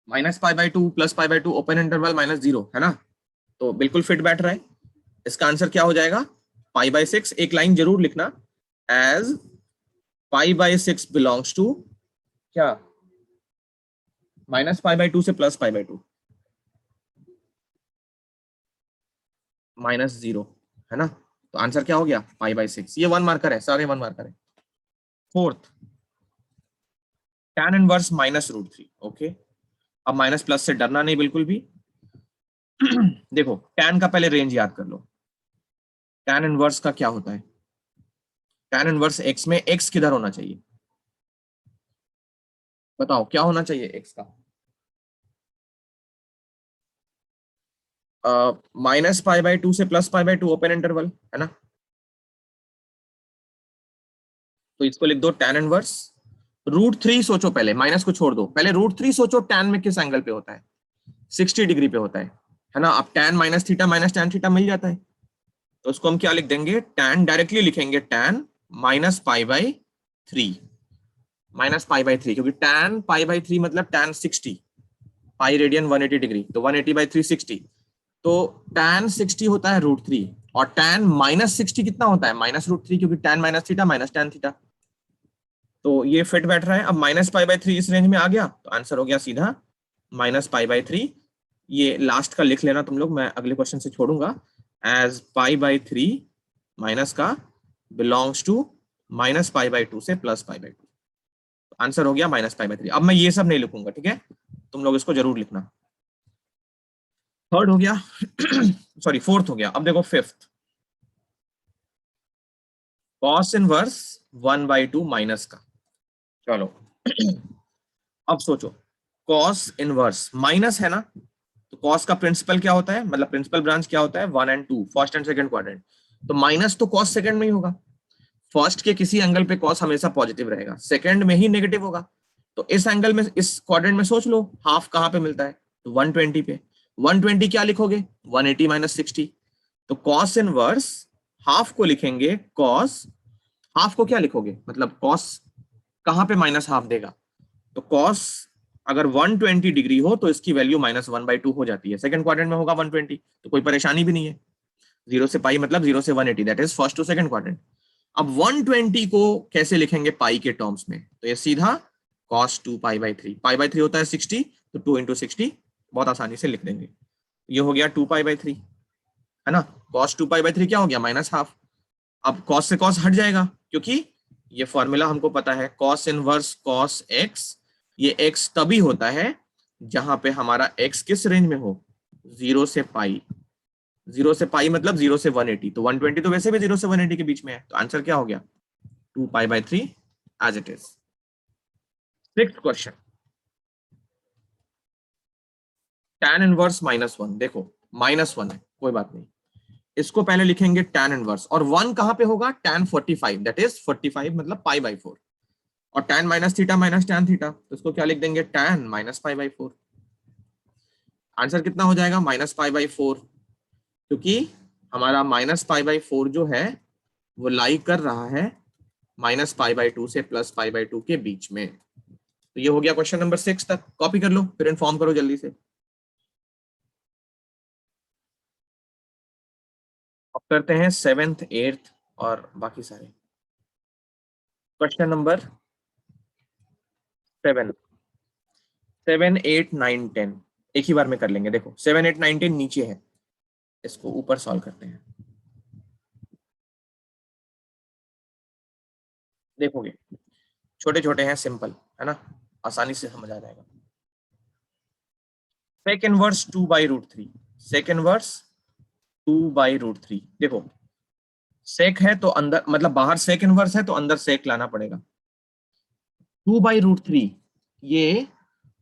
-π/2 + π/2 ओपन इंटरवल -0 है ना, तो बिल्कुल फिट बैठ रहा है। इसका आंसर क्या हो जाएगा, π/6। एक लाइन जरूर लिखना, एज π/6 बिलोंग्स टू क्या, -π/2 से +π/2 -0 है ना, तो आंसर क्या हो गया, π/6। ये 1 मार्कर है, सारे 1 मार्कर है। Fourth, tan inverse -√3। ओके, अब माइनस प्लस से डरना नहीं बिल्कुल भी। देखो tan का पहले रेंज याद कर लो। tan इनवर्स का क्या होता है, tan इनवर्स x में x किधर होना चाहिए, बताओ क्या होना चाहिए x का, -π/2 से +π/2 ओपन इंटरवल है ना, तो इसको लिख दो tan इनवर्स √3। सोचो पहले, माइनस को छोड़ दो, पहले √3 सोचो tan में किस एंगल पे होता है, 60 डिग्री पे होता है ना। अब tan -θ tan मिल जाता है, तो उसको हम क्या लिख देंगे, tan डायरेक्टली लिखेंगे, tan -π/3 -π/3, क्योंकि tan π/3 मतलब tan 60, पाई रेडियन 180 डिग्री, तो 180/3 60, तो tan 60 होता है √3, और tan -60 कितना होता है, -√3, क्योंकि tan -θ tan थीटा, तो ये फिट बैठ रहा है। अब -π/3 इस रेंज में आ गया, तो आंसर हो गया सीधा -π/3। ये लास्ट का लिख लेना तुम लोग, मैं अगले क्वेश्चन से छोड़ूंगा, एज π/3 माइनस का बिलोंग्स टू -π/2 से +π/2, आंसर हो गया -π/3। अब मैं ये सब नहीं लिखूंगा, ठीक है, तुम लोग इसको जरूर लिखना। थर्ड हो गया, सॉरी फोर्थ हो गया। अब देखो फिफ्थ, cos इनवर्स 1/2 माइनस का। चलो अब सोचो, cos इनवर्स माइनस है ना, तो cos का प्रिंसिपल क्या होता है, मतलब प्रिंसिपल ब्रांच क्या होता है, 1 और 2, फर्स्ट एंड सेकंड क्वाड्रेंट, तो माइनस तो cos सेकंड में ही होगा। फर्स्ट के किसी एंगल पे cos हमेशा पॉजिटिव रहेगा, सेकंड में ही नेगेटिव होगा, तो इस एंगल में, इस क्वाड्रेंट में सोच लो हाफ कहाँ पे मिलता है, तो 120 पे। 120 क्या लिखोगे, 180 - 60, तो cos इनवर्स हाफ को लिखेंगे cos, हाफ को क्या लिखोगे, मतलब cos कहाँ पे माइनस हाफ देगा, तो cos अगर 120 डिग्री हो तो इसकी वैल्यू -1/2 हो जाती है, सेकंड क्वाड्रेंट में होगा 120, तो कोई परेशानी भी नहीं है। 0 से पाई मतलब 0 से 180, that is first to second quadrant. अब 120 को कैसे लिखेंगे पाई के टर्म्स में, तो ये सीधा cos 2π/3, π/3 होता है 60, तो 2 × 60 बहुत आसानी से लिख देंगे, ये हो गया 2π/3 है ना। cos 2π/3 क्या हो गया, -हाफ। अब cos से cos हट जाएगा, क्योंकि ये फॉर्मूला हमको पता है, cos इनवर्स cos x, ये x तभी होता है जहां पे हमारा x किस रेंज में हो, 0 से पाई। 0 से पाई मतलब 0 से 180, तो 120 तो वैसे भी 0 से 180 के बीच में है, तो आंसर क्या हो गया, 2π/3 as it is. Sixth question, tan inverse -1, देखो -1 है, कोई बात नहीं, इसको पहले लिखेंगे tan इनवर्स, और 1 कहां पे होगा, tan 45, दैट इज 45 मतलब π/4, और tan -θ tan थीटा, तो इसको क्या लिख देंगे, tan -π/4। आंसर कितना हो जाएगा, -π/4, क्योंकि हमारा -π/4 जो है वो लाई कर रहा है -π/2 से +π/2 के बीच में। तो ये हो गया क्वेश्चन नंबर 6 तक, कॉपी कर लो फिर इन्फॉर्म करो जल्दी से। अब करते हैं 7th 8th और बाकी सारे। क्वेश्चन नंबर 7, 7, 8, 9, 10 एक ही बार में कर लेंगे। देखो 7, 8, 9, 10 नीचे है, इसको ऊपर सॉल्व करते हैं। देखोगे छोटे छोटे हैं, सिंपल है ना, आसानी से समझ आ जाएगा। sec इनवर्स 2/√3, sec इनवर्स 2/√3, देखो sec है तो अंदर, मतलब बाहर sec इनवर्स है तो अंदर sec लाना पड़ेगा। 2/√3, ये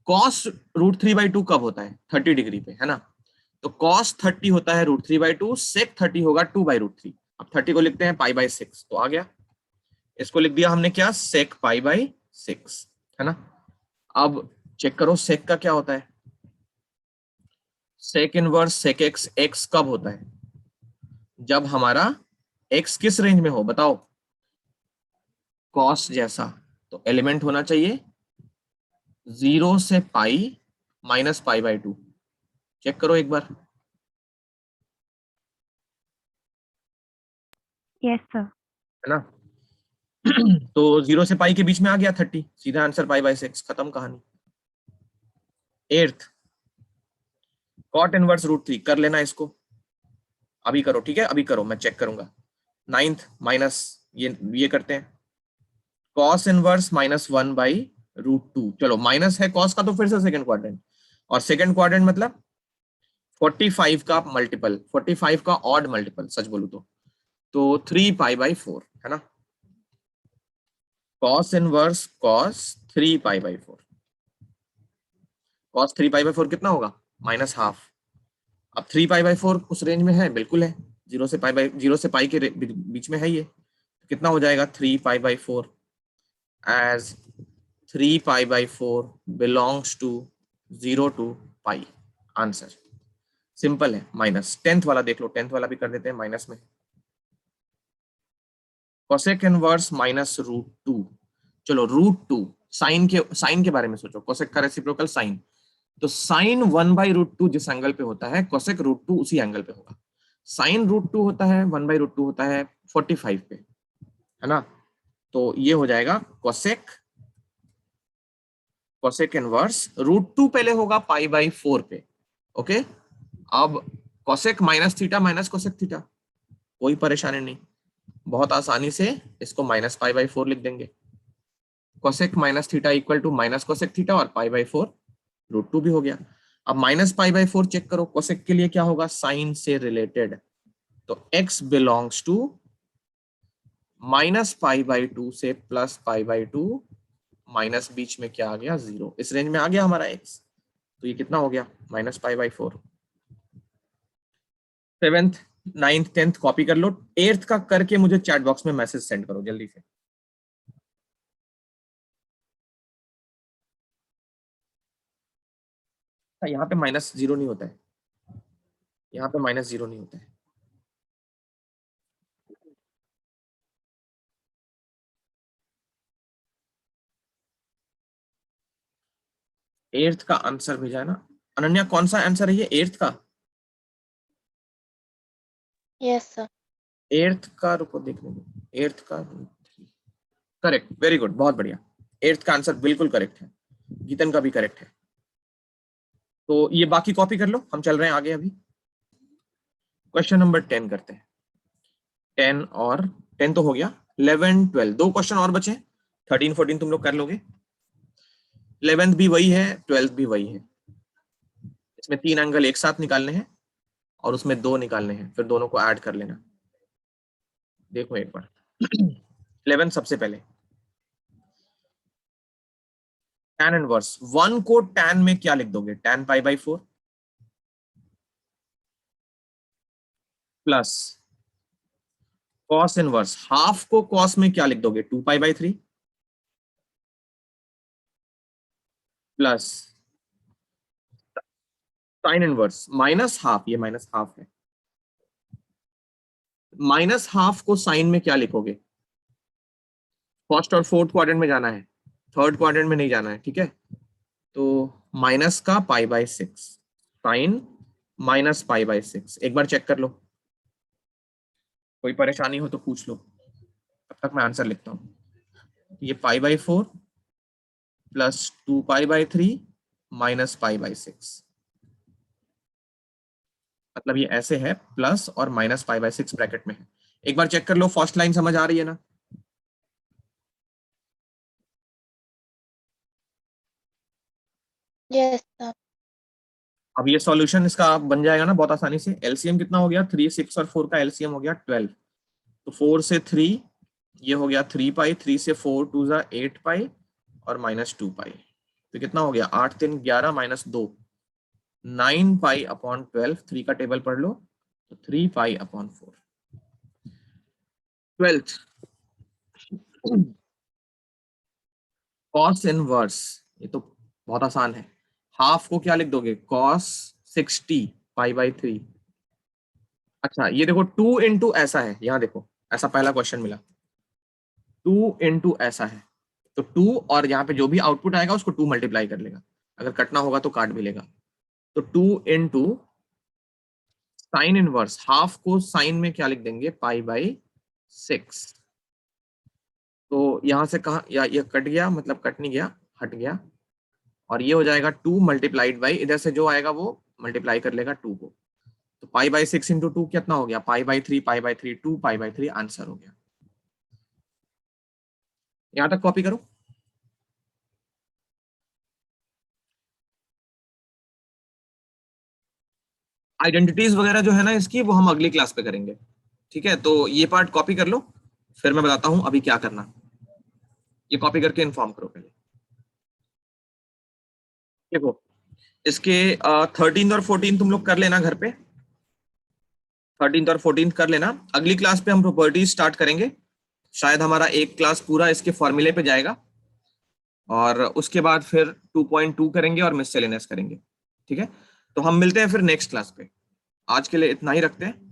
cos √3/2 कब होता है, 30 डिग्री पे है ना, तो cos 30 होता है √3/2, sec 30 होगा 2/√3। अब 30 को लिखते हैं π/6, तो आ गया, इसको लिख दिया हमने क्या, sec π/6 है ना। अब चेक करो sec का क्या होता है, sec inverse sec x, x कब होता है, जब हमारा x किस रेंज में हो, बताओ, cos जैसा, तो एलिमेंट होना चाहिए 0 से pi minus pi by 2। Check करो एक बार। Yes sir. है ना? तो 0 से पाई के बीच में आ गया 30, सीधा आंसर पाई बाई 6, खत्म कहानी। एर्थ कॉट इनवर्स रूट 3 कर लेना इसको, अभी करो, ठीक है अभी करो, मैं चेक करूंगा। 9th माइनस ये करते हैं, कॉस इनवर्स -1 बाई √2। चलो माइनस है कॉस का तो फिर से सेकंड क्वाड्रेंट, और सेकंड क्वाड्रेंट मतलब 45 का मल्टीपल, 45 का ऑड मल्टीपल सच बोलूं तो 3 पाई बाई 4 है ना। Cos inverse cos 3 pi by 4, cos 3 pi by 4 कितना होगा? -12। अब 3 पाई बाई 4 उस रेंज में है, बिल्कुल है, 0 से पाई के बीच में है ये, कितना हो जाएगा 3 pi by 4 as 3 pi by 4 belongs to 0 to pi. Answer simple है, माइनस। 10th वाला देख लो, 10th वाला भी कर देते हैं माइनस में। Cosec inverse -√2। चलो √2 साइन के बारे में सोचो, कोसेक का रेसिप्रोकल साइन, तो साइन 1/√2 जिस एंगल पे होता है कोसेक √2 उसी एंगल पे होगा। साइन √2 होता है 1/√2 होता है 45 पे, है ना। तो ये हो जाएगा कोसेक इनवर्स √2 पहले होगा पाई बाई 4 पे। ओके, अब cosec minus theta minus cosec theta, कोई परेशानी नहीं, बहुत आसानी से इसको माइनस पाई बाई 4 लिख देंगे। Cosec minus theta equal to minus cosec theta, और पाई बाई 4 √2 भी हो गया। अब माइनस पाई बाई 4 चेक करो, कोसेक के लिए क्या होगा? साइन से रिलेटेड, तो x belongs to minus pi by 2 से प्लस पाई बाई 2, माइनस बीच में क्या आ गया? 0, इस रेंज में आ गया हमारा x, तो ये कितना हो गया? Minus pi by 4। 7th 9th 10th copy कर लो, 8th का करके मुझे चैट बॉक्स में मैसेज सेंड करो जल्दी से। यहाँ पे -0 नहीं होता है, यहाँ पे -0 नहीं होता है। एट्थ का आंसर भेजा है ना अनन्या, कौन सा आंसर है ये 8th का? Yes sir. 8th का रुको देखने दो, 8th का करेक्ट, वेरी गुड, बहुत बढ़िया। 8th का आंसर बिल्कुल करेक्ट है, गीतन का भी करेक्ट है। तो ये बाकी कॉपी कर लो, हम चल रहे हैं आगे। अभी क्वेश्चन नंबर 10 करते हैं। 10 और 10 तो हो गया, 11 12 दो क्वेश्चन और बचे, 13 14 तुम लोग कर लोगे। 11th भी वही है, 12th भी वही है। इसमें 3 एंगल एक साथ निकालने हैं और उसमें 2 निकालने हैं, फिर दोनों को ऐड कर लेना। देखो एक बार 11 सबसे पहले, tan इनवर्स 1 को tan में क्या लिख दोगे? tan pi by 4 plus cos inverse half को cos में क्या लिख दोगे? 2 pi by 3 plus sin inverse minus half, ये माइनस हाफ है, माइनस हाफ को साइन में क्या लिखोगे? फर्स्ट और फोर्थ क्वाड्रेंट में जाना है, थर्ड क्वाड्रेंट में नहीं जाना है, ठीक है। तो माइनस का pi by 6, sine minus pi by 6। एक बार चेक कर लो, कोई परेशानी हो तो पूछ लो, तब तक मैं आंसर लिखता हूं। ये पाई by 4 plus 2 pi by 3 minus pi by 6, मतलब ये ऐसे है, प्लस और माइनस पाई बाई 6 ब्रैकेट में है। एक बार चेक कर लो, फर्स्ट लाइन समझ आ रही है ना? Yes sir. अब ये सॉल्यूशन इसका बन जाएगा ना बहुत आसानी से। एलसीएम कितना हो गया? 3 6 और 4 का एलसीएम हो गया 12, तो 4 से 3 ये हो गया 3 पाई, 3 से 4 2 जा 8 पाई और -2 पाई, तो कितना हो गया? 8 3 11 -2 9 पाई अपॉन 12। 3 का टेबल पढ़ लो, तो 3 pi upon 4। 12th cos inverse, ये तो बहुत आसान है, हाफ को क्या लिख दोगे? cos 60 pi by 3। अच्छा ये देखो 2 इंटू ऐसा है, यहाँ देखो ऐसा पहला क्वेश्चन मिला, 2 इंटू ऐसा है, तो 2 और यहाँ पे जो भी आउटपुट आएगा उसको 2 मल्टीप्लाई कर लेगा, अगर कटना होगा तो काट भी लेगा। तो 2 इंटू साइन इनवर्स, हाफ को साइन में क्या लिख देंगे, पाई बाई 6। तो यहां से कहा, या ये कट गया, मतलब कट नहीं गया, हट गया, और ये हो जाएगा 2 मल्टीप्लाइड बाई, इधर से जो आएगा वो मल्टीप्लाई कर लेगा 2 को। तो पाई बाई 6 इंटू 2 कितना हो गया, pi by 3, pi by 3 2, pi by 3 answer हो गया। यहां तक कॉपी करो। आइडेंटिटीज वगैरह जो है ना इसकी, वो हम अगली क्लास पे करेंगे, ठीक है। तो ये पार्ट कॉपी कर लो, फिर मैं बताता हूं अभी क्या करना। ये कॉपी करके इन्फॉर्म करो पहले। देखो इसके 13 और 14 तुम लोग कर लेना घर पे, 13 और 14 कर लेना। अगली क्लास पे हम प्रॉपर्टीज स्टार्ट करेंगे, शायद हमारा एक क्लास पूरा इसके फॉर्मूले पे जाएगा, और उसके बाद फिर 2.2 करेंगे और मिससेलेनियस करेंगे, ठीक है। तो हम मिलते हैं फिर नेक्स्ट क्लास पे। आज के लिए इतना ही रखते हैं।